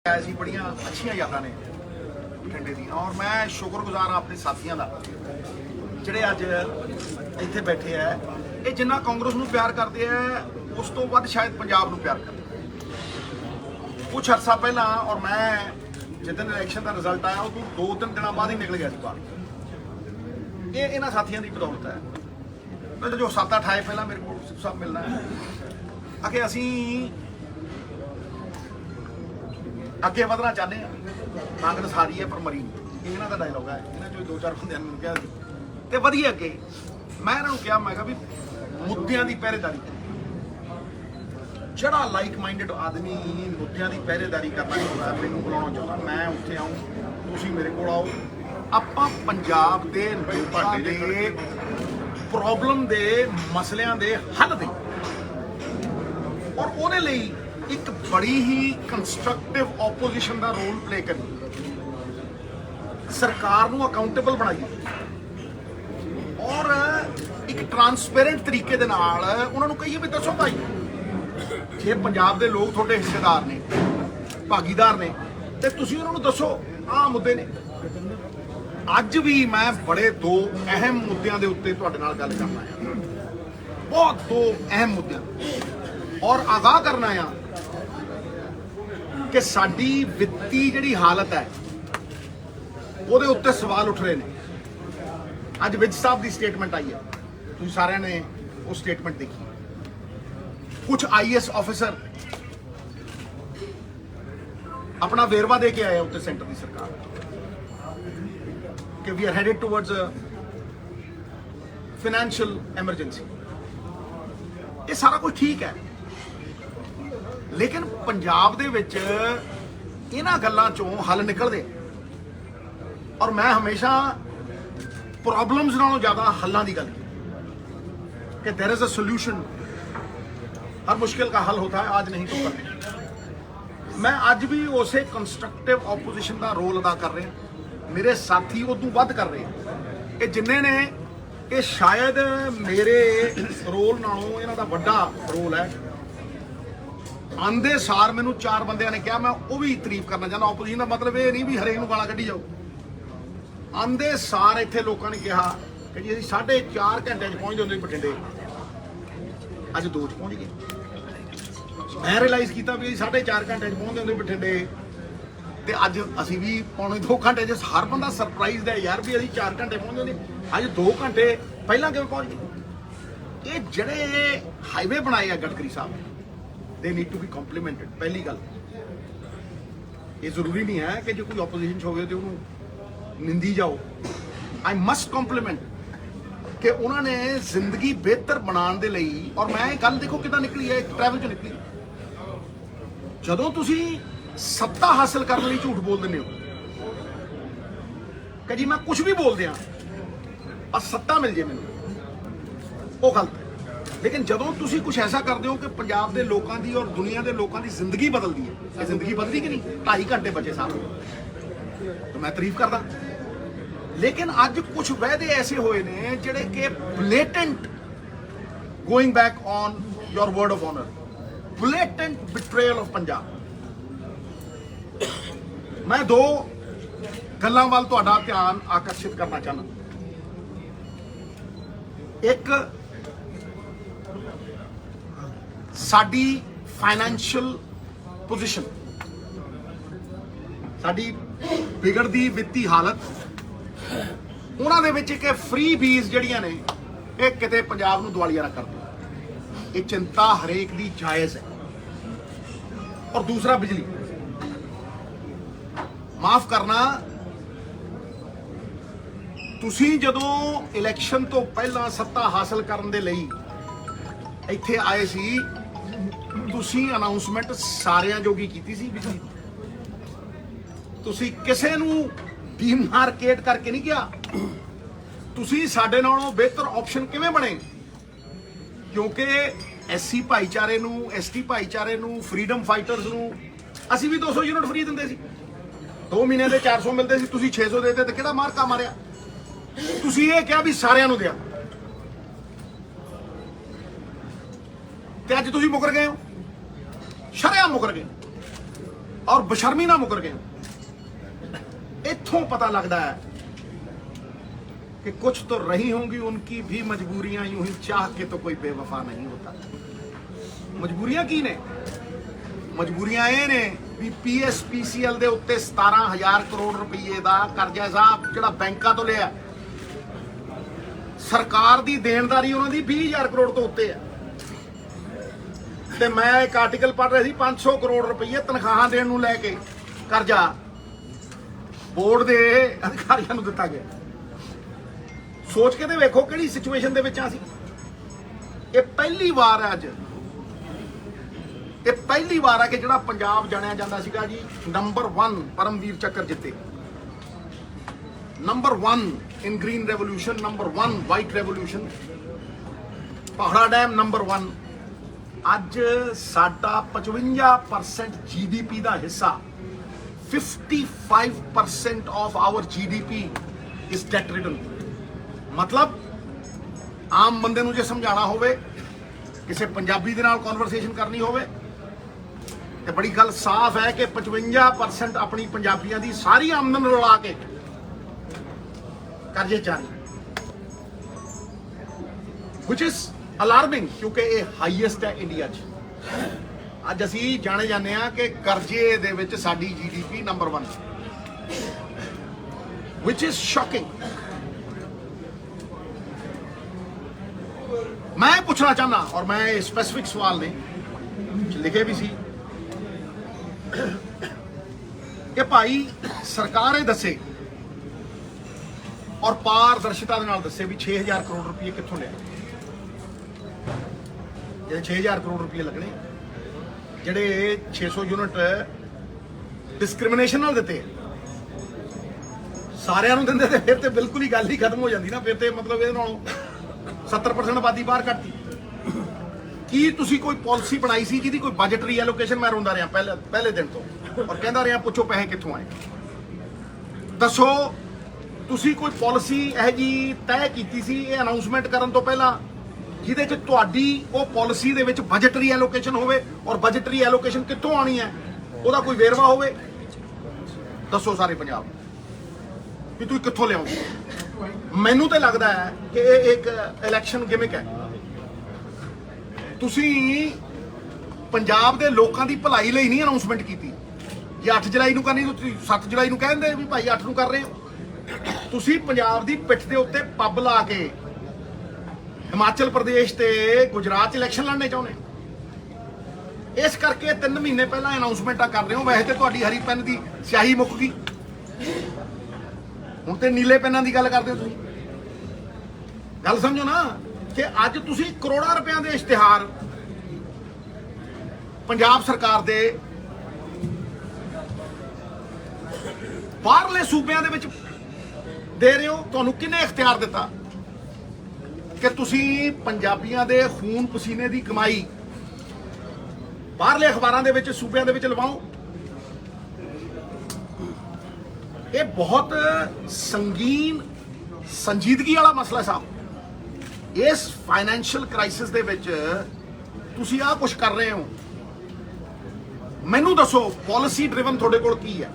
ऐसी बड़ियां अच्छियां यादां ने बठिंडे दी और मैं शुक्रगुजार हाँ अपने साथियों का ਜਿਹੜੇ ਅੱਜ ਇੱਥੇ ਬੈਠੇ ਆ ਇਹ ਜਿੰਨਾ ਕਾਂਗਰਸ ਨੂੰ ਪਿਆਰ ਕਰਦੇ ਆ ਉਸ ਤੋਂ ਵੱਧ ਸ਼ਾਇਦ ਪੰਜਾਬ ਨੂੰ ਪਿਆਰ ਕਰਦੇ ਕੁਝ ਅਰਸਾ ਪਹਿਲਾਂ ਔਰ ਮੈਂ ਜਿੱਦਣ ਇਲੈਕਸ਼ਨ ਦਾ ਰਿਜ਼ਲਟ ਆਇਆ ਉਹ ਤੋਂ 2-3 ਦਿਨਾਂ ਬਾਅਦ ਹੀ ਨਿਕਲ ਗਿਆ ਸੀ ਬਾਹਰ ਇਹ ਇਹਨਾਂ ਸਾਥੀਆਂ ਦੀ ਬਦੌਲਤ ਹੈ ਮੈਂ ਜੋ 7-8 ਆਏ ਪਹਿਲਾਂ ਮੇਰੇ ਕੋਲ ਸਿੱਧੂ ਸਾਹਿਬ ਮਿਲਣਾ ਹੈ ਅਗੇ ਅਸੀਂ ਅੱਗੇ ਵਧਣਾ ਚਾਹੁੰਦੇ ਹਾਂ ਕਾਂਗਰਸ ਹਾਰੀ ਹੈ ਪਰ ਮਰੀ ਨਹੀਂ ਇਹਨਾਂ ਦਾ ਡਾਇਲੋਗ ਹੈ ਇਹਨਾਂ ਚੋਂ 2-4 ਬੰਦਿਆਂ ਨੂੰ ਕਿਹਾ ਸੀ ਤੇ ਵਧੀਆ ਅੱਗੇ ਮੈਂ ਇਹਨਾਂ ਨੂੰ ਕਿਹਾ ਮੈਂ ਕਿਹਾ ਵੀ ਮੁੱਦਿਆਂ ਦੀ ਪਹਿਰੇਦਾਰੀ ਜਿਹੜਾ ਲਾਈਕ ਮਾਈਂਡਡ ਆਦਮੀ ਮੁੱਦਿਆਂ ਦੀ ਪਹਿਰੇਦਾਰੀ ਕਰਨਾ ਚਾਹੁੰਦਾ ਮੈਨੂੰ ਬੁਲਾਉਣਾ ਚਾਹੁੰਦਾ ਮੈਂ ਉੱਥੇ ਆਉਂ ਤੁਸੀਂ ਮੇਰੇ ਕੋਲ ਆਓ ਆਪਾਂ ਪੰਜਾਬ ਦੇ ਲੋਕਾਂ ਦੇ ਪ੍ਰੋਬਲਮ ਦੇ ਮਸਲਿਆਂ ਦੇ ਹੱਲ ਦੇ ਔਰ ਉਹਦੇ ਲਈ ਇੱਕ ਬੜੀ ਹੀ ਕੰਸਟਰਕਟਿਵ ਆਪੋਜੀਸ਼ਨ ਦਾ ਰੋਲ ਪਲੇ ਕਰੀ ਸਰਕਾਰ ਨੂੰ ਅਕਾਊਂਟੇਬਲ ਬਣਾਈਏ ਔਰ ਇੱਕ ਟਰਾਂਸਪੇਰੈਂਟ ਤਰੀਕੇ ਦੇ ਨਾਲ ਉਹਨਾਂ ਨੂੰ ਕਹੀਏ ਵੀ ਦੱਸੋ ਭਾਈ ਜੇ ਪੰਜਾਬ ਦੇ ਲੋਕ ਤੁਹਾਡੇ ਹਿੱਸੇਦਾਰ ਨੇ ਭਾਗੀਦਾਰ ਨੇ ਤੇ ਤੁਸੀਂ ਉਹਨਾਂ ਨੂੰ ਦੱਸੋ ਆਹ ਮੁੱਦੇ ਨੇ ਅੱਜ ਵੀ ਮੈਂ ਬੜੇ ਦੋ ਅਹਿਮ ਮੁੱਦਿਆਂ ਦੇ ਉੱਤੇ ਤੁਹਾਡੇ ਨਾਲ ਗੱਲ ਕਰਨਾ ਹੈ ਬਹੁਤ ਦੋ ਅਹਿਮ ਮੁੱਦਿਆਂ ਔਰ ਆਗਾਹ ਕਰਨਾ ਆ ਕਿ ਸਾਡੀ ਵਿੱਤੀ ਜਿਹੜੀ ਹਾਲਤ ਹੈ ਉਹਦੇ ਉੱਤੇ ਸਵਾਲ ਉੱਠ ਰਹੇ ਨੇ ਅੱਜ ਵਿਜ ਸਾਹਿਬ ਦੀ ਸਟੇਟਮੈਂਟ ਆਈ ਹੈ ਤੁਸੀਂ ਸਾਰਿਆਂ ਨੇ ਉਹ ਸਟੇਟਮੈਂਟ ਦੇਖੀ ਕੁਝ ਆਈਐਸ ਆਫੀਸਰ ਆਪਣਾ ਵੇਰਵਾ ਦੇ ਕੇ ਆਏ ਉੱਤੇ ਸੈਂਟਰ ਦੀ ਸਰਕਾਰ ਕਿ we are headed towards financial emergency ਇਹ ਸਾਰਾ ਕੁਝ ਠੀਕ ਹੈ ਲੇਕਿਨ ਪੰਜਾਬ ਦੇ ਵਿੱਚ ਇਹਨਾਂ ਗੱਲਾਂ ਚੋਂ ਹੱਲ ਨਿਕਲਦੇ ਔਰ ਮੈਂ ਹਮੇਸ਼ਾ ਪ੍ਰੋਬਲਮਸ ਨਾਲੋਂ ਜ਼ਿਆਦਾ ਹੱਲਾਂ ਦੀ ਗੱਲ ਕੀਤੀ ਕਿ देयर इज अ सॉल्यूशन हर मुश्किल का हल होता है आज नहीं तो कल मैं ਅੱਜ ਵੀ ਉਸੇ ਕੰਸਟਰਕਟਿਵ ਆਪੋਜੀਸ਼ਨ ਦਾ ਰੋਲ ਅਦਾ ਕਰ ਰਿਹਾ ਮੇਰੇ ਸਾਥੀ ਉਦੋਂ ਵੱਧ ਕਰ ਰਹੇ ਇਹ ਜਿੰਨੇ ਨੇ ਇਹ ਸ਼ਾਇਦ ਮੇਰੇ ਰੋਲ ਨਾਲੋਂ ਇਹਨਾਂ ਦਾ ਵੱਡਾ ਰੋਲ ਹੈ ਆਂਦੇ ਸਾਰ ਮੈਨੂੰ 4 ਬੰਦਿਆਂ ਨੇ ਕਿਹਾ ਮੈਂ ਉਹ ਵੀ ਤਾਰੀਫ ਕਰਨਾ ਚਾਹੁੰਦਾ ਆਪੋਜੀਸ਼ਨ ਦਾ ਮਤਲਬ ਇਹ ਨਹੀਂ ਵੀ ਹਰੇਕ ਨੂੰ ਗਾਲਾਂ ਕੱਢੀ ਜਾਓ ਆਂਦੇ ਸਾਰ ਇੱਥੇ ਲੋਕਾਂ ਨੇ ਕਿਹਾ ਕਿ ਜੀ ਅਸੀਂ 4.5 ਘੰਟੇ 'ਚ ਪਹੁੰਚਦੇ ਹੁੰਦੇ ਬਠਿੰਡੇ ਅੱਜ 2 'ਚ ਪਹੁੰਚ ਗਏ ਮੈਂ ਰਿਅਲਾਈਜ਼ ਕੀਤਾ ਵੀ 4.5 ਘੰਟੇ 'ਚ ਪਹੁੰਚਦੇ ਹੁੰਦੇ ਬਠਿੰਡੇ ਤੇ ਅੱਜ ਅਸੀਂ ਵੀ ਪੌਣੇ 2 ਘੰਟੇ 'ਚ ਹਰ ਬੰਦਾ ਸਰਪ੍ਰਾਈਜ਼ ਹੈ ਯਾਰ ਵੀ ਅਸੀਂ 4 ਘੰਟੇ ਪਹੁੰਚਦੇ ਹੁੰਦੇ ਅੱਜ 2 ਘੰਟੇ ਪਹਿਲਾਂ ਕਿਵੇਂ ਪਹੁੰਚ ਗਏ ਇਹ ਜਿਹੜੇ ਹਾਈਵੇ ਬਣਾਏ ਆ ਗਡਕਰੀ ਸਾਹਿਬ they need to be complimented ਪਹਿਲੀ ਗੱਲ ਇਹ ਜ਼ਰੂਰੀ ਨਹੀਂ ਹੈ ਕਿ ਜੇ ਕੋਈ ਆਪੋਜੀਸ਼ਨ 'ਚ ਹੋਵੇ ਤੇ ਉਹਨੂੰ ਨਿੰਦੀ ਜਾਓ I must compliment ਕਿ ਉਹਨਾਂ ਨੇ ਜ਼ਿੰਦਗੀ ਬਿਹਤਰ ਬਣਾਉਣ ਦੇ ਲਈ ਔਰ ਮੈਂ ਇਹ ਗੱਲ ਦੇਖੋ ਕਿੱਦਾਂ ਨਿਕਲੀ ਹੈ ਇੱਕ ਟਰੈਵਲ 'ਚ ਨਿਕਲੀ ਜਦੋਂ ਤੁਸੀਂ ਸੱਤਾ ਹਾਸਲ ਕਰਨ ਲਈ ਝੂਠ ਬੋਲ ਦਿੰਦੇ ਹੋ ਕਿ ਜੀ ਮੈਂ ਕੁਝ ਵੀ ਬੋਲ ਦਿਆਂ ਪਰ ਸੱਤਾ ਮਿਲ ਜੇ ਮੈਨੂੰ ਉਹ ਗਲਤ ਹੈ ਲੇਕਿਨ ਜਦੋਂ ਤੁਸੀਂ ਕੁਝ ਐਸਾ ਕਰਦੇ ਹੋ ਕਿ ਪੰਜਾਬ ਦੇ ਲੋਕਾਂ ਦੀ ਔਰ ਦੁਨੀਆ ਦੇ ਲੋਕਾਂ ਦੀ ਜ਼ਿੰਦਗੀ ਬਦਲਦੀ ਹੈ ਇਹ ਜ਼ਿੰਦਗੀ ਬਦਲਦੀ ਕਿ ਨਹੀਂ 2.5 ਘੰਟੇ ਬਚੇ ਸਾਰੇ ਤਾਂ ਮੈਂ ਤਾਰੀਫ ਕਰਦਾ ਲੇਕਿਨ ਅੱਜ ਕੁਝ ਵਾਅਦੇ ਐਸੇ ਹੋਏ ਨੇ ਜਿਹੜੇ ਕਿ blatant going back on your word of honour blatant betrayal of Punjab ਮੈਂ ਦੋ ਗੱਲਾਂ ਵੱਲ ਤੁਹਾਡਾ ਧਿਆਨ ਆਕਰਸ਼ਿਤ ਕਰਨਾ ਚਾਹੁੰਦਾ ਇੱਕ ਸਾਡੀ ਫਾਈਨੈਂਸ਼ੀਅਲ ਪੋਜੀਸ਼ਨ ਸਾਡੀ ਵਿਗੜਦੀ ਵਿੱਤੀ ਹਾਲਤ ਉਹਨਾਂ ਦੇ ਵਿੱਚ ਕਿ ਫ੍ਰੀ ਫੀਸ ਜਿਹੜੀਆਂ ਨੇ ਇਹ ਕਿਤੇ ਪੰਜਾਬ ਨੂੰ ਦਿਵਾਲੀਆ ਨਾ ਕਰ ਦੇ ਇਹ ਚਿੰਤਾ ਹਰੇਕ ਦੀ ਜਾਇਜ਼ ਹੈ ਔਰ ਦੂਸਰਾ ਬਿਜਲੀ ਮਾਫ ਕਰਨਾ ਤੁਸੀਂ ਜਦੋਂ ਇਲੈਕਸ਼ਨ ਤੋਂ ਪਹਿਲਾਂ ਸੱਤਾ ਹਾਸਲ ਕਰਨ ਦੇ ਲਈ ਇੱਥੇ ਆਏ ਸੀ ਤੁਸੀਂ ਅਨਾਉਂਸਮੈਂਟ ਸਾਰਿਆਂ ਜੋਗੀ ਕੀਤੀ ਸੀ ਬਿਜਲੀ ਤੁਸੀਂ ਕਿਸੇ ਨੂੰ ਡੀਮਾਰਕੇਟ ਕਰਕੇ ਨਹੀਂ ਕਿਹਾ ਤੁਸੀਂ ਸਾਡੇ ਨਾਲੋਂ ਬਿਹਤਰ ਆਪਸ਼ਨ ਕਿਵੇਂ ਬਣੇ ਕਿਉਂਕਿ ਐਸਸੀ ਭਾਈਚਾਰੇ ਨੂੰ ਐਸਟੀ ਭਾਈਚਾਰੇ ਨੂੰ ਫਰੀडम ਫਾਈਟਰਸ ਨੂੰ ਅਸੀਂ ਵੀ 200 ਯੂਨਿਟ ਫ੍ਰੀ ਦਿੰਦੇ ਸੀ 2 ਮਹੀਨੇ ਦੇ 400 ਮਿਲਦੇ ਸੀ ਤੁਸੀਂ 600 ਦੇਤੇ ਤੇ ਕਿਹੜਾ ਮਾਰਕਾ ਮਾਰਿਆ ਤੁਸੀਂ ਇਹ ਕਿਹਾ ਵੀ ਸਾਰਿਆਂ ਨੂੰ ਦਿਆ ਤੇ ਅੱਜ ਤੁਸੀਂ ਮੁਕਰ ਗਏ ਹੋ ਸ਼ਰਿਆਮ ਮੁਕਰ ਗਏ और बशर्मी ना मुकर गए। इत्थों पता लगता है कि कुछ तो रही होंगी उनकी भी मजबूरियां, यूं ही चाह के तो कोई बेवफा नहीं होता। मजबूरियां की ने? मजबूरियां ये ने भी PSPCL ਦੇ ਉੱਤੇ 17,000 ਕਰੋੜ ਰੁਪਏ ਦਾ ਕਰਜ਼ਾ ਸਾਹਿਬ ਜਿਹੜਾ ਬੈਂਕਾਂ ਤੋਂ ਲਿਆ, ਸਰਕਾਰ ਦੀ ਦੇਣਦਾਰੀ ਉਹਨਾਂ ਦੀ 20,000 ਕਰੋੜ ਤੋਂ ਉੱਤੇ ਹੈ। ਤੇ ਮੈਂ ਇੱਕ ਆਰਟੀਕਲ ਪੜ੍ਹ ਰਿਹਾ ਸੀ, 500 ਕਰੋੜ ਰੁਪਏ ਤਨਖਾਹਾਂ ਦੇਣ ਨੂੰ ਲੈ ਕੇ ਕਰਜ਼ਾ ਬੋਰਡ ਦੇ ਅਧਿਕਾਰੀਆਂ ਨੂੰ ਦਿੱਤਾ ਗਿਆ। ਸੋਚ ਕੇ ਤੇ ਵੇਖੋ ਕਿਹੜੀ ਸਿਚੁਏਸ਼ਨ ਦੇ ਵਿੱਚ ਆ ਸੀ। ਇਹ ਪਹਿਲੀ ਵਾਰ ਹੈ ਅੱਜ, ਇਹ ਪਹਿਲੀ ਵਾਰ ਹੈ ਕਿ ਜਿਹੜਾ ਪੰਜਾਬ ਜਾਣਿਆ ਜਾਂਦਾ ਸੀਗਾ ਜੀ ਨੰਬਰ 1 ਪਰਮਵੀਰ ਚੱਕਰ ਜਿੱਤੇ, number 1 in green revolution, number 1 white revolution, ਪਹਾੜਾ ਡੈਮ ਨੰਬਰ 1। ਅੱਜ ਸਾਡਾ 55% GDP ਦਾ ਹਿੱਸਾ, 55% of our GDP is debt ridden। मतलब ਆਮ ਬੰਦੇ ਨੂੰ ਜੇ ਸਮਝਾਣਾ ਹੋਵੇ, ਕਿਸੇ ਪੰਜਾਬੀ ਦੇ ਨਾਲ ਕਨਵਰਸੇਸ਼ਨ ਕਰਨੀ ਹੋਵੇ ਤੇ ਬੜੀ ਗੱਲ ਸਾਫ਼ ਹੈ ਕਿ 55% ਆਪਣੀ ਪੰਜਾਬੀਆਂ ਦੀ ਸਾਰੀ ਆਮਦਨ ਰਲਾ ਕੇ ਕਰਜ਼ੇ ਚਾਰੀ, which is alarming ਕਿਉਂਕਿ ਇਹ ਹਾਈਐਸਟ ਹੈ ਇੰਡੀਆ 'ਚ। ਅੱਜ ਅਸੀਂ ਜਾਣੇ ਜਾਂਦੇ ਆ ਕਿ ਕਰਜ਼ੇ ਦੇ ਵਿੱਚ ਸਾਡੀ GDP number 1, which is shocking। मैं पूछना चाहना, और मैं स्पेसिफिक सवाल ने लिखे भी सी कि भाई सरकार ये दसे और पारदर्शिता दे नाल दसे भी 6,000 करोड़ रुपये कित्थों लिया। ये 6,000 करोड़ रुपये लगने ਜਿਹੜੇ 600 यूनिट डिस्क्रिमिनेशन ਨਾਲ ਦਿੱਤੇ, ਸਾਰਿਆਂ ਨੂੰ ਦਿੰਦੇ ਤੇ ਫਿਰ ਤੇ ਬਿਲਕੁਲ ਹੀ ਗੱਲ ਹੀ ਖਤਮ ਹੋ ਜਾਂਦੀ ਨਾ। ਫਿਰ ਤੇ ਮਤਲਬ ਇਹਦੇ ਨਾਲੋਂ 70% ਆਬਾਦੀ ਬਾਹਰ ਕੱਢਤੀ। ਕੀ ਤੁਸੀਂ ਕੋਈ ਪਾਲਿਸੀ ਬਣਾਈ ਸੀ ਜਿਹਦੀ ਕੋਈ ਬਜਟਰੀ ਐਲੋਕੇਸ਼ਨ? ਮੈਂ ਰੋਂਦਾ ਰਿਹਾ ਪਹਿਲੇ ਦਿਨ ਤੋਂ ਔਰ ਕਹਿੰਦਾ ਰਿਹਾ ਪੁੱਛੋ ਪੈਸੇ ਕਿੱਥੋਂ ਆਏ। ਦੱਸੋ ਤੁਸੀਂ ਕੋਈ ਪਾਲਿਸੀ ਇਹ ਜੀ ਤੈਅ ਕੀਤੀ ਸੀ ਇਹ ਅਨਾਉਂਸਮੈਂਟ ਕਰਨ ਤੋਂ ਪਹਿਲਾਂ ਜਿਹਦੇ 'ਚ ਤੁਹਾਡੀ ਉਹ ਪਾਲਿਸੀ ਦੇ ਵਿੱਚ ਬਜਟਰੀ ਐਲੋਕੇਸ਼ਨ ਹੋਵੇ ਔਰ ਬਜਟਰੀ ਐਲੋਕੇਸ਼ਨ ਕਿੱਥੋਂ ਆਣੀ ਹੈ ਉਹਦਾ ਕੋਈ ਵੇਰਵਾ ਹੋਵੇ? ਦੱਸੋ ਸਾਰੇ ਪੰਜਾਬ ਵੀ ਤੁਸੀਂ ਕਿੱਥੋਂ ਲਿਆਉਂਗੇ। ਮੈਨੂੰ ਤਾਂ ਲੱਗਦਾ ਹੈ ਕਿ ਇਹ ਇੱਕ ਇਲੈਕਸ਼ਨ ਗਿਮਿਕ ਹੈ। ਤੁਸੀਂ ਪੰਜਾਬ ਦੇ ਲੋਕਾਂ ਦੀ ਭਲਾਈ ਲਈ ਨਹੀਂ ਅਨਾਉਂਸਮੈਂਟ ਕੀਤੀ। ਜੇ 8 ਜੁਲਾਈ ਨੂੰ ਕਰਨੀ ਤੁਸੀਂ 7 ਜੁਲਾਈ ਨੂੰ ਕਹਿੰਦੇ ਵੀ ਭਾਈ 8 ਨੂੰ ਕਰ ਰਹੇ ਹੋ। ਤੁਸੀਂ ਪੰਜਾਬ ਦੀ ਪਿੱਠ ਦੇ ਉੱਤੇ ਪੱਬ ਲਾ ਕੇ ਹਿਮਾਚਲ ਪ੍ਰਦੇਸ਼ ਤੇ ਗੁਜਰਾਤ 'ਚ ਇਲੈਕਸ਼ਨ ਲੜਨੇ ਚਾਹੁੰਦੇ। ਇਸ ਕਰਕੇ 3 ਮਹੀਨੇ ਪਹਿਲਾਂ ਅਨਾਉਂਸਮੈਂਟਾਂ ਕਰ ਰਹੇ ਹੋ। ਵੈਸੇ ਤੇ ਤੁਹਾਡੀ ਹਰੀ ਪੈਨ ਦੀ ਸਿਆਹੀ ਮੁੱਕ ਗਈ, ਹੁਣ ਤੇ ਨੀਲੇ ਪੈਨਾਂ ਦੀ ਗੱਲ ਕਰਦੇ ਹੋ ਤੁਸੀਂ। ਗੱਲ ਸਮਝੋ ਨਾ ਕਿ ਅੱਜ ਤੁਸੀਂ ਕਰੋੜਾਂ ਰੁਪਈਆਂ ਦੇ ਇਸ਼ਤਿਹਾਰ ਪੰਜਾਬ ਸਰਕਾਰ ਦੇ ਬਾਹਰਲੇ ਸੂਬਿਆਂ ਦੇ ਵਿੱਚ ਦੇ ਰਹੇ ਹੋ। ਤੁਹਾਨੂੰ ਕਿਹਨੇ ਇਖਤਿਆਰ ਦਿੱਤਾ ਕਿ ਤੁਸੀਂ ਪੰਜਾਬੀਆਂ ਦੇ ਖੂਨ ਪਸੀਨੇ ਦੀ ਕਮਾਈ ਬਾਹਰਲੇ ਅਖਬਾਰਾਂ ਦੇ ਵਿੱਚ ਸੂਬਿਆਂ ਦੇ ਵਿੱਚ ਲਵਾਓ? ਇਹ ਬਹੁਤ ਸੰਗੀਨ ਸੰਜੀਦਗੀ ਵਾਲਾ ਮਸਲਾ ਸਾਹਿਬ। ਇਸ ਫਾਈਨੈਂਸ਼ੀਅਲ ਕ੍ਰਾਈਸਿਸ ਦੇ ਵਿੱਚ ਤੁਸੀਂ ਆਹ ਕੁਝ ਕਰ ਰਹੇ ਹੋ। ਮੈਨੂੰ ਦੱਸੋ ਪਾਲਿਸੀ ਡਰਿਵਨ ਤੁਹਾਡੇ ਕੋਲ ਕੀ ਹੈ?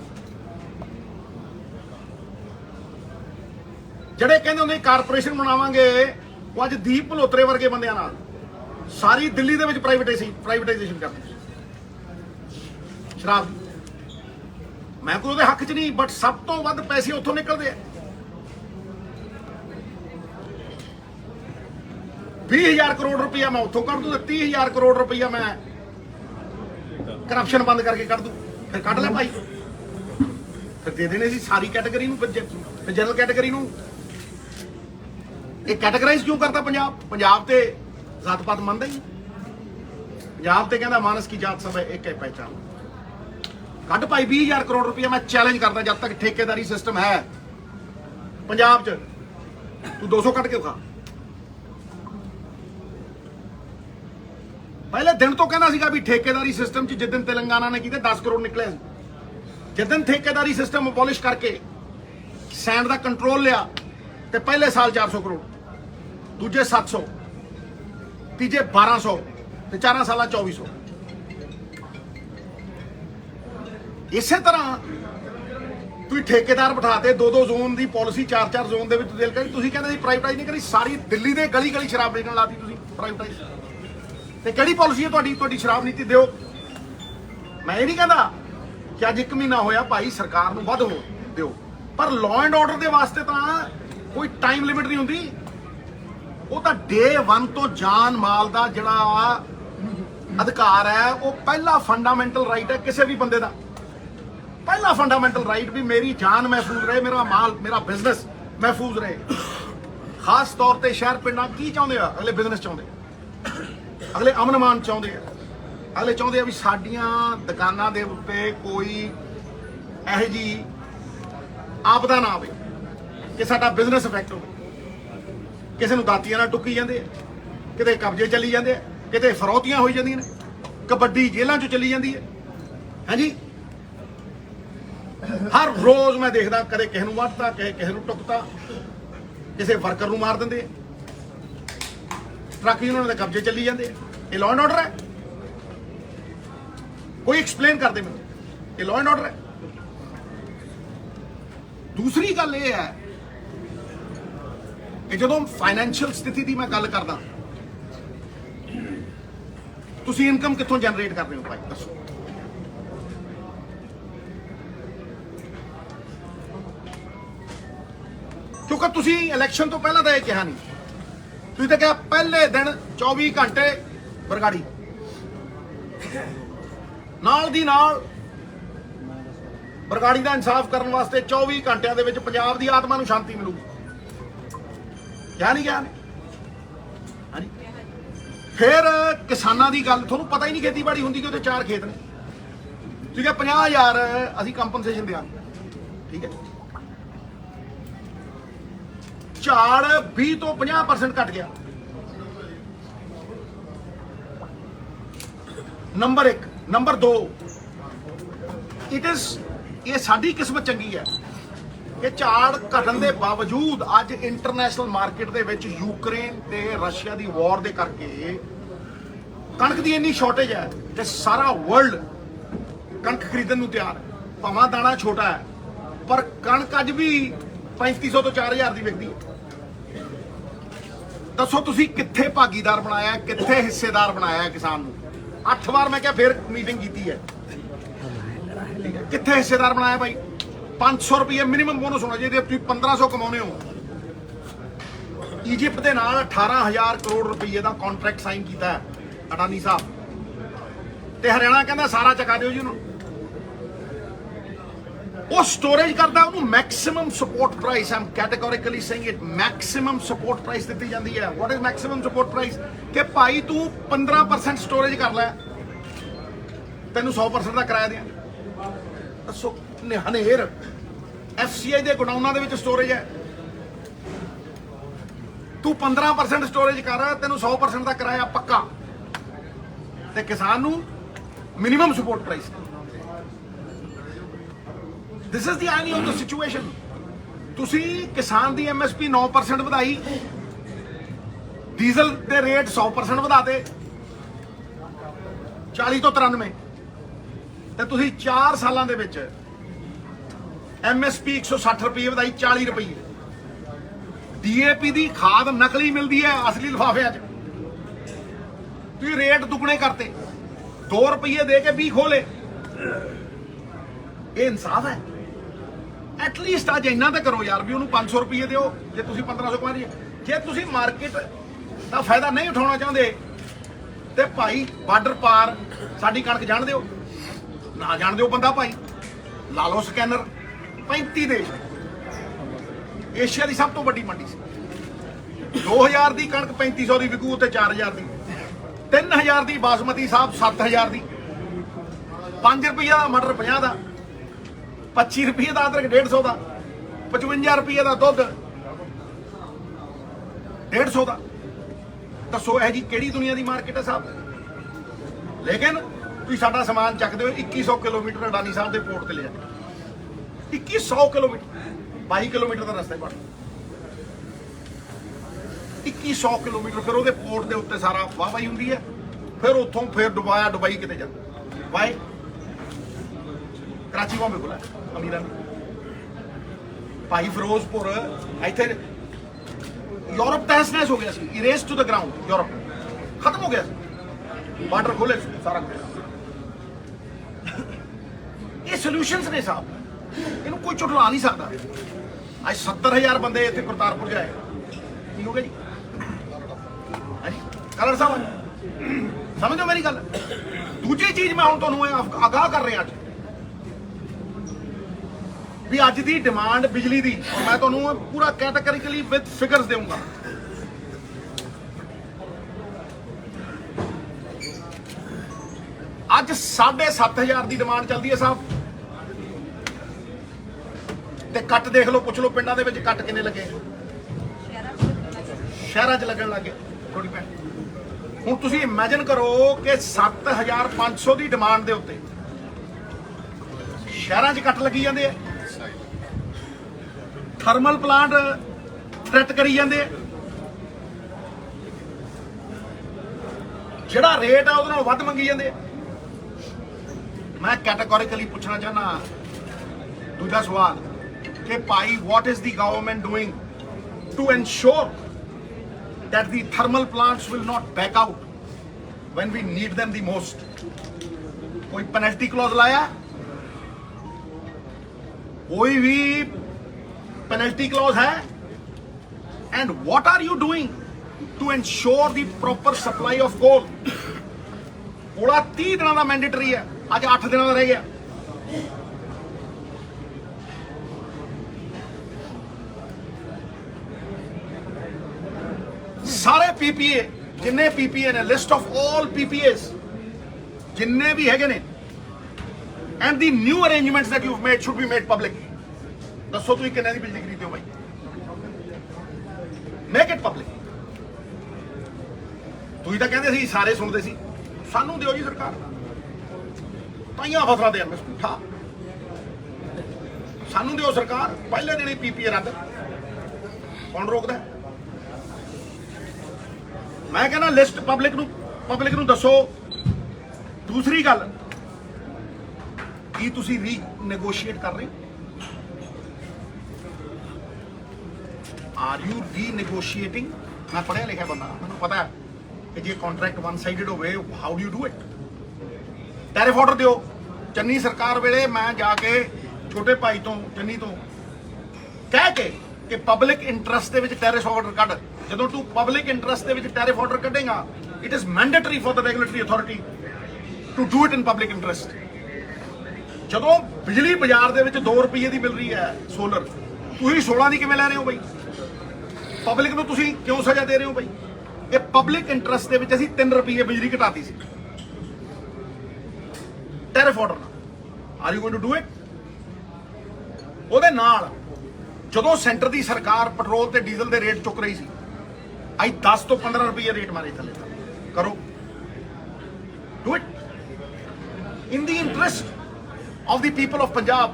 ਜਿਹੜੇ ਕਹਿੰਦੇ ਹੁੰਦੇ ਕਾਰਪੋਰੇਸ਼ਨ ਬਣਾਵਾਂਗੇ, ਉਹ ਅੱਜ ਦੀਪ ਭਲੋਤਰੇ ਵਰਗੇ ਬੰਦਿਆਂ ਨਾਲ ਸਾਰੀ ਦਿੱਲੀ ਦੇ ਵਿੱਚ ਪ੍ਰਾਈਵੇਟਾਈਜੇਸ਼ਨ ਕਰਦੇ ਸ਼ਰਾਬ ਦੀ। ਮੈਂ ਕੋਈ ਉਹਦੇ ਹੱਕ 'ਚ ਨਹੀਂ, ਬਟ ਸਭ ਤੋਂ ਵੱਧ ਪੈਸੇ ਉੱਥੋਂ ਨਿਕਲਦੇ ਆ। 20,000 ਕਰੋੜ ਰੁਪਇਆ ਮੈਂ ਉੱਥੋਂ ਕੱਢ ਦੂੰ ਤੇ 30,000 ਕਰੋੜ ਰੁਪਇਆ ਮੈਂ ਕਰਪਸ਼ਨ ਬੰਦ ਕਰਕੇ ਕੱਢ ਦੂੰ। ਫਿਰ ਕੱਢ ਲੈ ਭਾਈ, ਫਿਰ ਦੇ ਦੇਣੇ ਸੀ ਸਾਰੀ ਕੈਟਾਗਰੀ ਨੂੰ, ਫਿਰ ਜਨਰਲ ਕੈਟਾਗਰੀ ਨੂੰ। ਇਹ ਕੈਟਾਗਰਾਈਜ਼ ਕਿਉਂ ਕਰਦਾ ਪੰਜਾਬ? ਪੰਜਾਬ ਤੇ ਜਾਤ ਪਾਤ ਮੰਨਦਾ ਹੀ। ਪੰਜਾਬ ਤੇ ਕਹਿੰਦਾ ਮਾਨਸ ਕੀ ਜਾਤ ਸਭ ਇੱਕ ਹੈ ਪਹਿਚਾਨ। ਕੱਢ ਭਾਈ 20,000 ਕਰੋੜ ਰੁਪਇਆ। ਮੈਂ ਚੈਲੰਜ ਕਰਦਾ ਜਦ ਤੱਕ ਠੇਕੇਦਾਰੀ ਸਿਸਟਮ ਹੈ ਪੰਜਾਬ 'ਚ, ਤੂੰ 200 ਕੱਢ ਕੇ ਵਿਖਾ। ਪਹਿਲੇ ਦਿਨ ਤੋਂ ਕਹਿੰਦਾ ਸੀਗਾ ਵੀ ਠੇਕੇਦਾਰੀ ਸਿਸਟਮ 'ਚ ਜਿੱਦਨ ਤੇਲੰਗਾਨਾ ਨੇ ਕੀਤੇ 10 ਕਰੋੜ ਨਿਕਲੇ ਸੀ। ਜਿੱਦਨ ਠੇਕੇਦਾਰੀ ਸਿਸਟਮ ਅਬੋਲਿਸ਼ ਕਰਕੇ ਸੈਂਡ ਦਾ ਕੰਟਰੋਲ ਲਿਆ ਤੇ ਪਹਿਲੇ ਸਾਲ 400 ਕਰੋੜ, ਦੂਜੇ 700, ਤੀਜੇ 1200 ਤੇ 4 ਸਾਲਾਂ 2400। ਇਸੇ ਤਰ੍ਹਾਂ ਤੁਸੀਂ ਠੇਕੇਦਾਰ ਬਿਠਾਤੇ 2-2 ਜ਼ੋਨ ਦੀ ਪਾਲਿਸੀ 4-4 ਜ਼ੋਨ ਦੇ ਵਿੱਚ ਦਿਲ ਕਰੀ ਤੁਸੀਂ ਕਹਿੰਦੇ ਸੀ ਪ੍ਰਾਈਵੇਟਾਈਜ਼ ਨਹੀਂ ਕਰੀ ਸਾਰੀ ਦਿੱਲੀ ਦੇ ਗਲੀ ਗਲੀ ਸ਼ਰਾਬ ਵੇਚਣ ਲਾਤੀ ਤੁਸੀਂ ਪ੍ਰਾਈਵੇਟਾਈਜ਼ ਤੇ ਕਿਹੜੀ ਪਾਲਿਸੀ ਹੈ ਤੁਹਾਡੀ ਸ਼ਰਾਬ ਨੀਤੀ ਦਿਓ ਮੈਂ ਇਹ ਨਹੀਂ ਕਹਿੰਦਾ ਕਿ ਅੱਜ 1 ਮਹੀਨਾ ਹੋਇਆ ਭਾਈ ਸਰਕਾਰ ਨੂੰ ਵੱਧ ਹੋ ਦਿਓ ਪਰ ਲਾਅ ਐਂਡ ਆਰਡਰ ਦੇ ਵਾਸਤੇ ਤਾਂ ਕੋਈ ਟਾਈਮ ਲਿਮਿਟ ਨਹੀਂ ਹੁੰਦੀ ਉਹ ਤਾਂ ਡੇ 1 ਤੋਂ ਜਾਨ ਮਾਲ ਦਾ ਜਿਹੜਾ ਅਧਿਕਾਰ ਹੈ ਉਹ ਪਹਿਲਾ ਫੰਡਾਮੈਂਟਲ ਰਾਈਟ ਹੈ ਕਿਸੇ ਵੀ ਬੰਦੇ ਦਾ ਪਹਿਲਾ ਫੰਡਾਮੈਂਟਲ ਰਾਈਟ ਵੀ ਮੇਰੀ ਜਾਨ ਮਹਿਫੂਜ਼ ਰਹੇ ਮੇਰਾ ਮਾਲ ਮੇਰਾ ਬਿਜ਼ਨਸ ਮਹਿਫੂਜ਼ ਰਹੇ ਖਾਸ ਤੌਰ ਤੇ ਸ਼ਹਿਰ ਪਿੰਡਾਂ ਕੀ ਚਾਹੁੰਦੇ ਆ ਅਗਲੇ ਬਿਜ਼ਨਸ ਚਾਹੁੰਦੇ ਅਗਲੇ ਅਮਨ ਮਾਨ ਚਾਹੁੰਦੇ ਆ ਅਗਲੇ ਚਾਹੁੰਦੇ ਆ ਵੀ ਸਾਡੀਆਂ ਦੁਕਾਨਾਂ ਦੇ ਉੱਤੇ ਕੋਈ ਇਹੋ ਜਿਹੀ ਆਪਦਾ ਨਾ ਆਵੇ ਕਿ ਸਾਡਾ ਬਿਜ਼ਨਸ ਇਫੈਕਟ ਹੋਵੇ ਕਿਸੇ ਨੂੰ ਦਾਤੀਆਂ ਨਾਲ ਟੁੱਕੀ ਜਾਂਦੇ ਆ ਕਿਤੇ ਕਬਜ਼ੇ ਚੱਲੀ ਜਾਂਦੇ ਆ ਕਿਤੇ ਫਰੌਤੀਆਂ ਹੋਈ ਜਾਂਦੀਆਂ ਨੇ ਕਬੱਡੀ ਜੇਲ੍ਹਾਂ 'ਚ ਚੱਲੀ ਜਾਂਦੀ ਹੈ ਹਾਂਜੀ ਹਰ ਰੋਜ਼ ਮੈਂ ਦੇਖਦਾ ਕਦੇ ਕਿਸੇ ਨੂੰ ਵੱਢਤਾ ਕਿਸੇ ਨੂੰ ਟੁੱਕਤਾ ਕਿਸੇ ਵਰਕਰ ਨੂੰ ਮਾਰ ਦਿੰਦੇ ਟਰੱਕ ਯੂਨੀਅਨ ਦੇ ਕਬਜ਼ੇ ਚੱਲੀ ਜਾਂਦੇ ਇਹ ਲਾਅ ਐਂਡ ਆਰਡਰ ਹੈ ਕੋਈ ਐਕਸਪਲੇਨ ਕਰਦੇ ਮੈਨੂੰ ਇਹ ਲਾਅ ਐਂਡ ਆਰਡਰ ਹੈ ਦੂਸਰੀ ਗੱਲ ਇਹ ਹੈ ਕਿ ਜਦੋਂ ਫਾਈਨੈਂਸ਼ੀਅਲ ਸਥਿਤੀ ਦੀ ਮੈਂ ਗੱਲ ਕਰਦਾ ਤੁਸੀਂ ਇਨਕਮ ਕਿੱਥੋਂ ਜਨਰੇਟ ਕਰ ਰਹੇ ਹੋ ਭਾਈ ਦੱਸੋ ਕਿਉਂਕਿ ਤੁਸੀਂ ਇਲੈਕਸ਼ਨ ਤੋਂ ਪਹਿਲਾਂ ਤਾਂ ਇਹ ਕਿਹਾ ਨਹੀਂ ਤੁਸੀਂ ਤਾਂ ਕਿਹਾ ਪਹਿਲੇ ਦਿਨ 24 ਘੰਟੇ ਬਰਗਾੜੀ ਨਾਲ ਦੀ ਨਾਲ ਬਰਗਾੜੀ ਦਾ ਇਨਸਾਫ ਕਰਨ ਵਾਸਤੇ 24 ਘੰਟਿਆਂ ਦੇ ਵਿੱਚ ਪੰਜਾਬ ਦੀ ਆਤਮਾ ਨੂੰ ਸ਼ਾਂਤੀ ਮਿਲੂਗੀ ਕਿਹਾ ਨਹੀਂ ਕਿਹਾ ਹਾਂਜੀ ਫਿਰ ਕਿਸਾਨਾਂ ਦੀ ਗੱਲ ਤੁਹਾਨੂੰ ਪਤਾ ਹੀ ਨਹੀਂ ਖੇਤੀਬਾੜੀ ਹੁੰਦੀ ਕਿ ਉਹਦੇ 4 ਖੇਤ ਨੇ ਠੀਕ ਹੈ 50,000 ਅਸੀਂ ਕੰਪਨਸੇਸ਼ਨ ਦਿਆਂਗੇ ਠੀਕ ਹੈ ਝਾੜ 20 ਤੋਂ 50% ਘਟ ਗਿਆ ਨੰਬਰ 1 ਨੰਬਰ 2 ਇਹ ਸਾਡੀ ਕਿਸਮਤ ਚੰਗੀ ਹੈ ਕਿ ਝਾੜ ਘਟਣ ਦੇ ਬਾਵਜੂਦ ਅੱਜ ਇੰਟਰਨੈਸ਼ਨਲ ਮਾਰਕੀਟ ਦੇ ਵਿੱਚ ਯੂਕਰੇਨ ਤੇ ਰਸ਼ੀਆ ਦੀ ਵਾਰ ਦੇ ਕਰਕੇ ਕਣਕ ਦੀ ਇੰਨੀ ਸ਼ਾਰਟੇਜ ਹੈ ਕਿ ਸਾਰਾ ਵਰਲਡ ਕਣਕ ਖਰੀਦਣ ਨੂੰ ਤਿਆਰ ਹੈ ਭਾਵੇਂ ਦਾਣਾ ਛੋਟਾ ਹੈ ਪਰ ਕਣਕ ਅੱਜ ਵੀ 3500 ਤੋਂ 4000 ਦੀ ਵਿਕਦੀ ਹੈ ਦੱਸੋ ਤੁਸੀਂ ਕਿੱਥੇ ਭਾਗੀਦਾਰ ਬਣਾਇਆ ਕਿੱਥੇ ਹਿੱਸੇਦਾਰ ਬਣਾਇਆ ਕਿਸਾਨ ਨੂੰ 8 ਵਾਰ ਮੈਂ ਕਿਹਾ ਫਿਰ ਮੀਟਿੰਗ ਕੀਤੀ ਹੈ ਕਿੱਥੇ ਹਿੱਸੇਦਾਰ ਬਣਾਇਆ ਭਾਈ 500 ਰੁਪਏ ਮਿਨੀਮਮ ਬੋਨਸ ਹੋਣਾ ਚਾਹੀਦਾ ਤੁਸੀਂ 1500 ਕਮਾਉਨੇ ਹੋ ਇਜਿਪਟ ਦੇ ਨਾਲ 18000 ਕਰੋੜ ਰੁਪਏ ਦਾ ਕੰਟਰੈਕਟ ਸਾਈਨ ਕੀਤਾ ਹੈ ਅਡਾਨੀ ਸਾਹਿਬ ਤੇ ਹਰਿਆਣਾ ਕਹਿੰਦਾ ਸਾਰਾ ਚਕਾ ਦਿਓ ਜੀ ਉਹਨੂੰ ਉਹ ਸਟੋਰੇਜ ਕਰਦਾ ਉਹਨੂੰ maximum support price I'm categorically saying it maximum support price ਦਿੱਤੀ ਜਾਂਦੀ ਹੈ what is maximum support price ਕਿ ਭਾਈ ਤੂੰ 15% ਸਟੋਰੇਜ ਕਰ ਲੈ ਤੈਨੂੰ 100% ਦਾ ਕਿਰਾਇਆ ਦਿਆਂ ਦੱਸੋ ਹਨੇਰ FCI ਦੇ ਗੋਡਾਊਨਾਂ ਦੇ ਵਿੱਚ ਸਟੋਰੇਜ ਹੈ ਤੂੰ 15% ਸਟੋਰੇਜ ਕਰ ਤੈਨੂੰ 100% ਦਾ ਕਿਰਾਇਆ ਪੱਕਾ ਤੇ ਕਿਸਾਨ ਨੂੰ minimum support price this is the irony of the situation ਤੁਸੀਂ ਕਿਸਾਨ ਦੀ MSP 9% ਵਧਾਈ ਡੀਜ਼ਲ ਦੇ ਰੇਟ 100% ਵਧਾਤੇ 40 ਤੋਂ 93 ਤੇ ਤੁਸੀਂ 4 ਸਾਲਾਂ ਦੇ ਵਿੱਚ MSP 160 ਰੁਪਏ ਵਧਾਈ 40 ਰੁਪਏ DAP ਦੀ ਖਾਦ ਨਕਲੀ ਮਿਲਦੀ ਹੈ ਅਸਲੀ ਲਿਫਾਫਿਆਂ 'ਚ ਤੁਸੀਂ ਰੇਟ ਦੁੱਗਣੇ ਕਰਤੇ 2 ਰੁਪਏ ਦੇ ਕੇ 20 ਖੋਲੇ ਇਹ ਇਨਸਾਫ ਹੈ ਐਟਲੀਸਟ ਅੱਜ ਇੰਨਾ ਤਾਂ ਕਰੋ ਯਾਰ ਵੀ ਉਹਨੂੰ 500 ਰੁਪਏ ਦਿਓ ਜੇ ਤੁਸੀਂ 1500 ਕਮਾ ਰਹੀ ਜੇ ਤੁਸੀਂ ਮਾਰਕੀਟ ਦਾ ਫਾਇਦਾ ਨਹੀਂ ਉਠਾਉਣਾ ਚਾਹੁੰਦੇ ਤੇ ਭਾਈ ਬਾਰਡਰ ਪਾਰ ਸਾਡੀ ਕਣਕ ਜਾਣ ਦਿਓ ਨਾ ਜਾਣ ਦਿਓ ਬੰਦਾ ਭਾਈ ਲਾ ਲਓ ਸਕੈਨਰ 35 ਦੇਸ਼ ਏਸ਼ੀਆ ਦੀ ਸਭ ਤੋਂ ਵੱਡੀ ਮੰਡੀ ਸੀ 2000 ਦੀ ਕਣਕ 3500 ਦੀ ਵਿਕੂ ਤੇ 4000 ਦੀ 3000 ਦੀ ਬਾਸਮਤੀ ਸਾਹਿਬ 7000 ਦੀ 5 ਰੁਪਏ ਦਾ ਮਟਰ 50 ਦਾ 25 ਰੁਪਏ ਦਾ ਅਦਰਕ 150 ਦਾ 55 ਰੁਪਏ ਦਾ ਦੁੱਧ 150 ਦਾ ਦੱਸੋ ਇਹ ਜੀ ਕਿਹੜੀ ਦੁਨੀਆ ਦੀ ਮਾਰਕੀਟ ਹੈ ਸਾਹਿਬ ਲੇਕਿਨ ਤੁਸੀਂ ਸਾਡਾ ਸਮਾਨ ਚੱਕਦੇ ਹੋ 2100 ਕਿਲੋਮੀਟਰ ਅਡਾਨੀ ਸਾਹਿਬ ਦੇ ਪੋਰਟ ਤੇ ਲੈ ਜਾਂਦੇ 2100 ਕਿਲੋਮੀਟਰ 22 ਕਿਲੋਮੀਟਰ ਦਾ ਰਸਤਾ ਹੈ 2100 ਕਿਲੋਮੀਟਰ ਫਿਰ ਉਹਦੇ ਪੋਰਟ ਦੇ ਉੱਤੇ ਸਾਰਾ ਵਾਹਵਾਈ ਹੁੰਦੀ ਹੈ ਫਿਰ ਉੱਥੋਂ ਫਿਰ ਦੁਬਈ ਕਿਤੇ ਜਾਂਦਾ ਵਾਈ कराची बॉम्बे खुला अमीरां ने, भाई फिरोजपुर इत्थे यूरोप तहस नहस हो गया सी, erase to the ground, Europe खत्म हो गया सी, बार्डर खोले सारा कुछ। ये सोल्यूशंस ने साहब, इन्हों कोई झुठला नहीं सकता। आज 70,000 बंदे इतने करतारपुर जाए, की हो गया जी? हाँ जी कलर साहब समझो मेरी गल। दूजी चीज मैं हूं तुहानूं आगाह कर रहा अज भी अज दी डिमांड बिजली दी, और मैं तुहानूं पूरा कैटेगरिकली विद फिगर्स दूंगा। अज 7,500 की डिमांड चलती है साहब, ते कट देख लो, पुछ लो पिंडां दे विच कट किन्ने लगे, शहरां 'च लगन लग गए थोड़ी भैन। हुण तुसीं इमेजिन करो कि 7,500 की डिमांड दे उत्ते शहरां 'च कट लगी जांदे आ, थर्मल प्लांट थ्रैट करी जांदे आ, जिहड़ा रेट आ उहदे नालों वध मंगी जांदे आ। मैं कैटेगोरिकली पूछना चाहना दूजा सवाल कि भाई what is the government doing to ensure that the thermal plants will not back out when we need them the most? कोई पेनल्टी क्लॉज लाया? कोई भी पेनल्टी क्लॉज है? And what are you doing to ensure the proper supply of coal? कोला 30 दिनों का mandatory है, अज 8 दिनों का रह गया। सारे पीपीए जिन्ने पीपीए ने, लिस्ट ऑफ ऑल पीपीएस जिन्ने भी है ने, and the new arrangements that you made should be made public. दसो तुम किन्ने दी बिजली खरीदते हो भाई, मेक इट पब्लिक। तुम तो कहते सी सारे सुनते सी, सानू दिओ जी सरकार, ताइयां फसलां दे ठा सानू दिओ सरकार। पहले दिन ही पीपीए रद्द, कौन रोकदा? मैं कहना लिस्ट पब्लिक नू दसो। दूसरी गल की तुसी रीनैगोशिएट कर रहे? Are you renegotiating? मैं पढ़िया लिखा बंदा, मैनूं पता है कि जे कॉन्ट्रैक्ट वन साइडेड होवे, how do you do it? Tariff order दिओ। चन्नी सरकार वेले मैं जाके छोटे भाई तो चन्नी तो कह के कि पब्लिक इंटरस्ट दे विच टैरिफ ऑर्डर कढ। जदों तू पब्लिक इंटरस्ट दे विच टैरिफ ऑर्डर कढेगा, it is mandatory for the regulatory authority to do it in public interest. जदों बिजली बाजार दे विच 2 रुपये की मिल रही है सोलर, तुसीं 16 की किवें लै रहे हो भाई? पब्लिक नूं तुसीं क्यों सजा दे रहे हो भाई? ये पब्लिक इंटरस्ट दे विच असीं 3 रुपये बिजली घटाती सी tariff order. Are you going to do it? ਉਹਦੇ ਨਾਲ ਜਦੋਂ ਸੈਂਟਰ ਦੀ ਸਰਕਾਰ ਪੈਟਰੋਲ ਤੇ ਡੀਜ਼ਲ ਦੇ ਰੇਟ ਚੁੱਕ ਰਹੀ ਸੀ, ਅੱਜ 10 ਤੋਂ 15 ਰੁਪਏ ਰੇਟ ਮਾਰੇ ਥੱਲੇ ਤੱਕ ਕਰੋ। Do it in the interest of the people of Punjab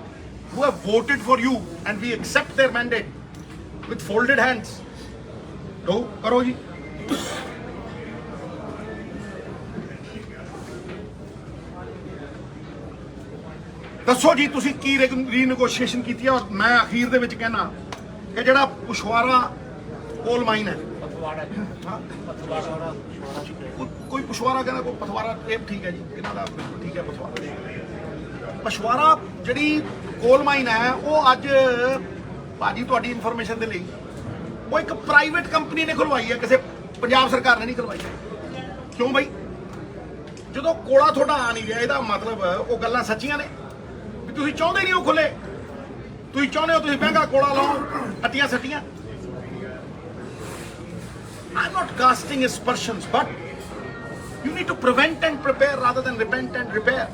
who have voted for you and we accept their mandate with folded hands. Do karo ji. ਦੱਸੋ ਜੀ ਤੁਸੀਂ ਕੀ ਰੀਨੈਗੋਸ਼ੀਏਸ਼ਨ ਕੀਤੀ ਹੈ? ਔਰ ਮੈਂ ਅਖੀਰ ਦੇ ਵਿੱਚ ਕਹਿਣਾ ਕਿ ਜਿਹੜਾ ਪੁਸ਼ਵਾਰਾ ਕੋਲ ਮਾਈਨ ਹੈ, ਕੋਈ ਪੁਸ਼ਵਾਰਾ ਕਹਿੰਦਾ, ਕੋਈ ਪਥਵਾਰਾ, ਇਹ ਠੀਕ ਹੈ ਜੀ, ਇਹਨਾਂ ਦਾ ਬਿਲਕੁਲ ਠੀਕ ਹੈ। ਪਛਵਾਰਾ ਜਿਹੜੀ ਕੋਲ ਮਾਈਨ ਹੈ, ਉਹ ਅੱਜ ਭਾਜੀ ਤੁਹਾਡੀ ਇਨਫੋਰਮੇਸ਼ਨ ਦੇ ਲਈ ਉਹ ਇੱਕ ਪ੍ਰਾਈਵੇਟ ਕੰਪਨੀ ਨੇ ਖੁਲਵਾਈ ਹੈ, ਕਿਸੇ ਪੰਜਾਬ ਸਰਕਾਰ ਨੇ ਨਹੀਂ ਖੁਲਵਾਈ। ਕਿਉਂ ਬਾਈ? ਜਦੋਂ ਕੋਲਾ ਤੁਹਾਡਾ ਆ ਨਹੀਂ ਰਿਹਾ, ਇਹਦਾ ਮਤਲਬ ਉਹ ਗੱਲਾਂ ਸੱਚੀਆਂ ਨੇ ਵੀ ਤੁਸੀਂ ਚਾਹੁੰਦੇ ਨਹੀਂ ਉਹ ਖੁੱਲੇ, ਤੁਸੀਂ ਚਾਹੁੰਦੇ ਹੋ ਤੁਸੀਂ ਮਹਿੰਗਾ ਕੋਲਾ ਲਾਓ, ਅੱਟੀਆਂ ਸੱਟੀਆਂ। I'm not casting aspersions, but you need to prevent and prepare rather than repent and repair.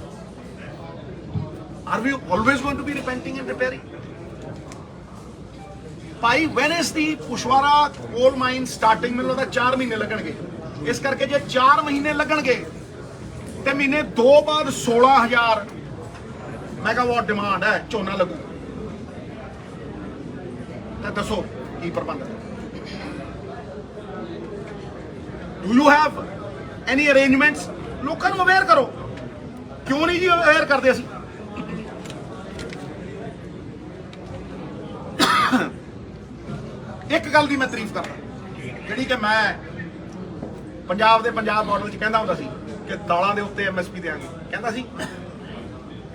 Are we always going to be repenting and repairing? Bhai when is the ਪੁਸ਼ਵਾਰਾ ਕੋਲ ਮਾਈਨ ਸਟਾਰਟਿੰਗ? ਮੈਨੂੰ ਲੱਗਦਾ 4 ਮਹੀਨੇ ਲੱਗਣਗੇ। ਇਸ ਕਰਕੇ ਜੇ 4 ਮਹੀਨੇ ਲੱਗਣਗੇ ਤੇ ਮਹੀਨੇ 2 ਬਾਅਦ 16,000 ਮੈਗਾਵਾਟ ਡਿਮਾਂਡ ਹੈ, ਝੋਨਾ ਲੱਗੂ। ਤਾਂ ਦੱਸੋ ਕੀ ਪ੍ਰਬੰਧ ਹੈ? Do you have any arrangements? ਲੋਕਾਂ ਨੂੰ ਅਵੇਅਰ ਕਰੋ। ਕਿਉਂ ਨਹੀਂ ਜੀ ਅਵੇਅਰ ਕਰਦੇ ਅਸੀਂ? ਇੱਕ ਗੱਲ ਦੀ ਮੈਂ ਤਾਰੀਫ ਕਰਦਾ, ਜਿਹੜੀ ਕਿ ਮੈਂ ਪੰਜਾਬ ਮਾਡਲ 'ਚ ਕਹਿੰਦਾ ਹੁੰਦਾ ਸੀ ਕਿ ਦਾਲਾਂ ਦੇ ਉੱਤੇ MSP ਦੇਾਂਗੇ, ਕਹਿੰਦਾ ਸੀ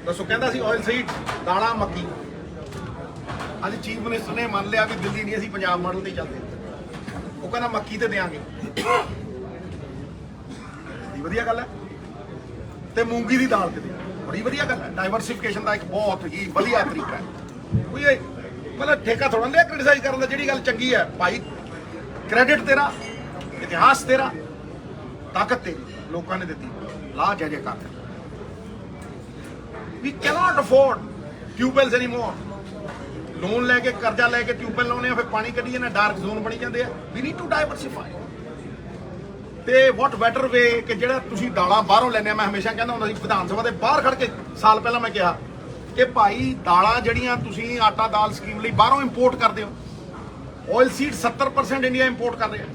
ਦੱਸੋ, ਕਹਿੰਦਾ ਸੀ ਆਇਲ ਸੀਡ, ਦਾਲਾਂ, ਮੱਕੀ। ਅੱਜ ਚੀਫ ਮਿਨਿਸਟਰ ਨੇ ਮੰਨ ਲਿਆ ਵੀ ਦਿੱਲੀ ਨਹੀਂ, ਅਸੀਂ ਪੰਜਾਬ ਮਾਡਲ ਤੇ ਚੱਲਦੇ, ਉਹ ਕਹਿੰਦਾ ਮੱਕੀ ਤੇ ਦੇਾਂਗੇ। ਵਧੀਆ ਗੱਲ ਹੈ। ਤੇ ਮੂੰਗੀ ਦੀ ਦਾਲ ਤੇ ਦਿਆਂਗੇ, ਬੜੀ ਵਧੀਆ ਗੱਲ ਹੈ। ਡਾਈਵਰਸਿਫਿਕੇਸ਼ਨ ਦਾ ਇੱਕ ਬਹੁਤ ਹੀ ਵਧੀਆ ਤਰੀਕਾ ਹੈ। ਕੋਈ ਇਹ ਮਤਲਬ ਠੇਕਾ ਥੋੜਾ ਲਿਆ ਕ੍ਰਿਟਿਸਾਈਜ਼ ਕਰਨ ਦਾ, ਜਿਹੜੀ ਗੱਲ ਚੰਗੀ ਹੈ ਭਾਈ, ਕ੍ਰੈਡਿਟ ਤੇਰਾ, ਇਤਿਹਾਸ ਤੇਰਾ, ਤਾਕਤ ਤੇਰੀ, ਲੋਕਾਂ ਨੇ ਦਿੱਤੀ, ਲਾ ਜੈ ਜੈਕਾਰ। ਵੀ ਕੈਨੋਟ ਅਫੋਰਡ ਟਿਊਬਵੈਲਸ ਐਨੀਮੋਰ। ਲੋਨ ਲੈ ਕੇ, ਕਰਜ਼ਾ ਲੈ ਕੇ ਟਿਊਬਵੈਲ ਲਾਉਣੇ ਆ, ਫਿਰ ਪਾਣੀ ਕੱਢੀਏ ਨਾ, ਡਾਰਕ ਜ਼ੋਨ ਬਣੀ ਜਾਂਦੇ ਆ। We need to diversify. ਤੇ ਵਾਟ ਬੈਟਰ ਵੇ ਕਿ ਜਿਹੜਾ ਤੁਸੀਂ ਦਾਲਾਂ ਬਾਹਰੋਂ ਲੈਂਦੇ ਆ। ਮੈਂ ਹਮੇਸ਼ਾ ਕਹਿੰਦਾ ਹੁੰਦਾ ਸੀ ਵਿਧਾਨ ਸਭਾ ਦੇ ਬਾਹਰ ਖੜ ਕੇ, ਸਾਲ ਪਹਿਲਾਂ ਮੈਂ ਕਿਹਾ ਕਿ ਭਾਈ ਦਾਲਾਂ ਜਿਹੜੀਆਂ ਤੁਸੀਂ ਆਟਾ ਦਾਲ ਸਕੀਮ ਲਈ ਬਾਹਰੋਂ ਇੰਪੋਰਟ ਕਰਦੇ ਹੋ, ਆਇਲ ਸੀਡ 70% ਇੰਡੀਆ ਇੰਪੋਰਟ ਕਰ ਰਿਹਾ,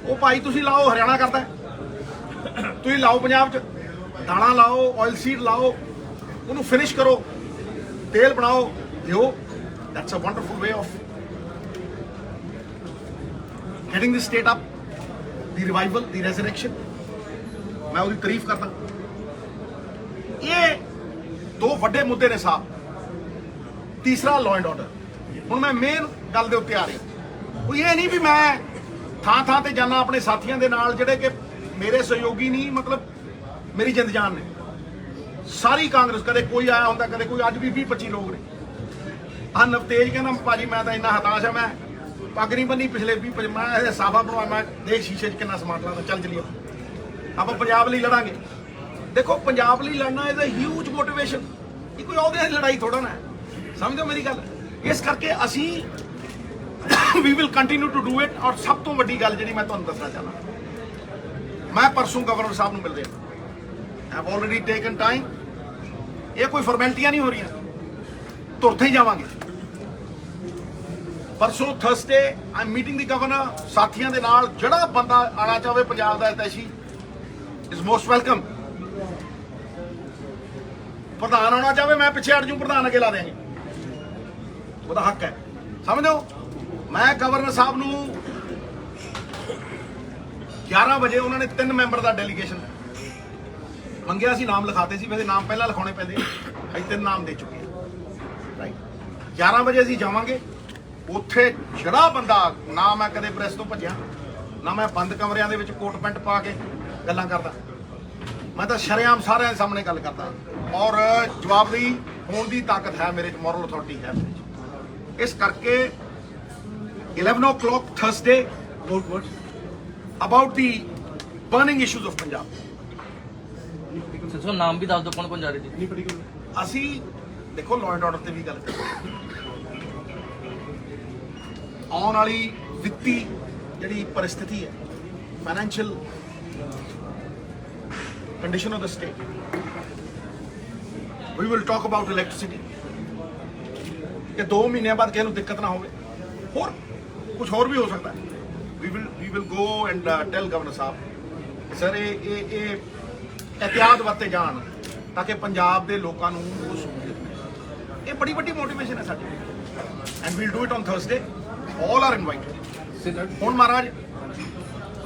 ਉਹ ਭਾਈ ਤੁਸੀਂ ਲਾਓ, ਹਰਿਆਣਾ ਕਰਦਾ, ਤੁਸੀਂ ਲਾਓ ਪੰਜਾਬ 'ਚ, ਦਾਲਾਂ ਲਾਓ, ਆਇਲ ਸੀਡ ਲਾਓ, ਉਹਨੂੰ ਫਿਨਿਸ਼ ਕਰੋ, ਤੇਲ ਬਣਾਓ, ਦਿਓ। That's a wonderful way of getting the state up, the revival, the resurrection. मैं उसकी तारीफ करता। ये दो ਵੱਡੇ ਮੁੱਦੇ ਨੇ ਸਾਹਿਬ। ਤੀਸਰਾ ਲਾਅ ਐਂਡ ਆਰਡਰ। ਹੁਣ ਮੈਂ ਮੇਨ ਗੱਲ ਦੇ ਉੱਤੇ ਆ ਰਿਹਾ। ਉਹ ਇਹ ਨਹੀਂ ਵੀ ਮੈਂ ਥਾਂ ਤੇ ਜਾਣਾ ਆਪਣੇ ਸਾਥੀਆਂ ਦੇ ਨਾਲ ਜਿਹੜੇ ਕਿ ਮੇਰੇ ਸਹਿਯੋਗੀ ਨਹੀਂ, ਮਤਲਬ ਮੇਰੀ ਜਿੰਦ ਜਾਨ ਨੇ। ਸਾਰੀ ਕਾਂਗਰਸ, ਕਦੇ ਕੋਈ ਆਇਆ ਹੁੰਦਾ, ਕਦੇ ਕੋਈ, ਅੱਜ ਵੀ 20-25 ਲੋਕ ਨੇ। ਨਵਤੇਜ ਕਹਿੰਦਾ ਭਾਜੀ ਮੈਂ ਤਾਂ ਇੰਨਾ ਹਤਾਸ਼ ਆ, ਮੈਂ ਪੱਗ ਨਹੀਂ ਬੰਨੀ ਪਿਛਲੇ 20-25, ਮੈਂ ਸਾਫਾ ਬਣਵਾਇਆ, ਮੈਂ ਦੇਖ ਸ਼ੀਸ਼ੇ 'ਚ ਕਿੰਨਾ ਸਮਾਨ ਲਾਉਂਦਾ, ਚੱਲ ਚਲੀਏ ਆਪਾਂ ਪੰਜਾਬ ਲਈ ਲੜਾਂਗੇ। ਦੇਖੋ ਪੰਜਾਬ ਲਈ ਲੜਨਾ ਇਜ਼ ਅ ਹਿਊਜ ਮੋਟੀਵੇਸ਼ਨ। ਇਹ ਕੋਈ ਉਹਦੇ ਦੀ ਲੜਾਈ ਥੋੜਾ ਨਾ ਹੈ, ਸਮਝੋ ਮੇਰੀ ਗੱਲ। ਇਸ ਕਰਕੇ ਅਸੀਂ we will continue to do it. ਔਰ ਸਭ ਤੋਂ ਵੱਡੀ ਗੱਲ ਜਿਹੜੀ ਮੈਂ ਤੁਹਾਨੂੰ ਦੱਸਣਾ ਚਾਹੁੰਦਾ, ਮੈਂ ਪਰਸੋਂ ਗਵਰਨਰ ਸਾਹਿਬ ਨੂੰ ਮਿਲ ਰਿਹਾ। I have already taken time. ਇਹ ਕੋਈ ਫਾਰਮੈਲਿਟੀਆਂ ਨਹੀਂ ਹੋ ਰਹੀਆਂ, ਤੁਰਥੇ ਹੀ ਜਾਵਾਂਗੇ। ਪਰਸੋਂ Thursday I am meeting the governor, ਸਾਥੀਆਂ ਦੇ ਨਾਲ। ਜਿਹੜਾ ਬੰਦਾ ਆਣਾ ਚਾਹਵੇ ਪੰਜਾਬ ਦਾ ਹਿਤੈਸ਼ੀ ਇਜ਼ ਮੋਸਟ ਵੈਲਕਮ। ਪ੍ਰਧਾਨ ਆਉਣਾ ਚਾਹਵੇ, ਮੈਂ ਪਿੱਛੇ ਹਟ ਜੂ, ਪ੍ਰਧਾਨ ਅੱਗੇ ਲਾ ਦੇਂਗੇ, ਉਹਦਾ ਹੱਕ ਹੈ, ਸਮਝੋ। ਮੈਂ ਗਵਰਨਰ ਸਾਹਿਬ ਨੂੰ 11 ਵਜੇ, ਉਹਨਾਂ ਨੇ 3 ਮੈਂਬਰ ਦਾ ਡੈਲੀਗੇਸ਼ਨ ਮੰਗਿਆ ਸੀ, ਨਾਮ ਲਿਖਾਤੇ ਸੀ, ਵੈਸੇ ਨਾਮ ਪਹਿਲਾਂ ਲਿਖਾਉਣੇ ਪੈਂਦੇ, ਅਸੀਂ 3 ਨਾਮ ਦੇ ਚੁੱਕੇ ਹਾਂ, ਰਾਈਟ। 11 ਵਜੇ ਅਸੀਂ ਜਾਵਾਂਗੇ। ਉੱਥੇ ਜਿਹੜਾ ਬੰਦਾ, ਨਾ ਮੈਂ ਕਦੇ ਪ੍ਰੈਸ ਤੋਂ ਭੱਜਿਆ, ਨਾ ਮੈਂ ਬੰਦ ਕਮਰਿਆਂ ਦੇ ਵਿੱਚ ਕੋਟ ਪੈਂਟ ਪਾ ਕੇ ਗੱਲਾਂ ਕਰਦਾ, ਮੈਂ ਤਾਂ ਸ਼ਰੇਆਮ ਸਾਰਿਆਂ ਦੇ ਸਾਹਮਣੇ ਗੱਲ ਕਰਦਾ। ਔਰ ਜਵਾਬਦੇਹੀ ਹੋਣ ਦੀ ਤਾਕਤ ਹੈ ਮੇਰੇ 'ਚ, ਮੋਰਲ ਅਥਾਰਟੀ ਹੈ ਮੇਰੇ 'ਚ। ਇਸ ਕਰਕੇ 11 o'clock Thursday about the burning issues of Punjab। Sir ਨਾਮ ਵੀ ਦੱਸ ਦਿਓ, ਕੌਣ ਜਾ ਰਹੇ ਜੀ? ਅਸੀਂ ਦੇਖੋ ਲਾਅ ਐਂਡ ਆਰਡਰ ਤੇ ਵੀ ਗੱਲ ਕਰਾਂਗੇ। ਆਉਣ ਵਾਲੀ ਵਿੱਤੀ ਜਿਹੜੀ ਪਰਿਸਥਿਤੀ ਹੈ, financial condition of the state, we will talk about electricity, ਕਿ 2 ਮਹੀਨਿਆਂ ਬਾਅਦ ਕਿਸੇ ਨੂੰ ਦਿੱਕਤ ਨਾ ਹੋਵੇ। ਹੋਰ ਕੁਝ ਹੋਰ ਵੀ ਹੋ ਸਕਦਾ ਹੈ। We will go and tell governor ਸਾਹਿਬ ਸਰ ਇਹ ਇhtiyat ਵਰਤੇ ਜਾਣ, ਤਾਂ ਕਿ ਪੰਜਾਬ ਦੇ ਲੋਕਾਂ ਨੂੰ ਉਹ ਸਹੂਲਤ। ਇਹ ਬੜੀ ਵੱਡੀ ਮੋਟੀਵੇਸ਼ਨ ਹੈ ਸਾਡੀ। And we'll do it on Thursday. All are invited. ਹੁਣ ਮਹਾਰਾਜ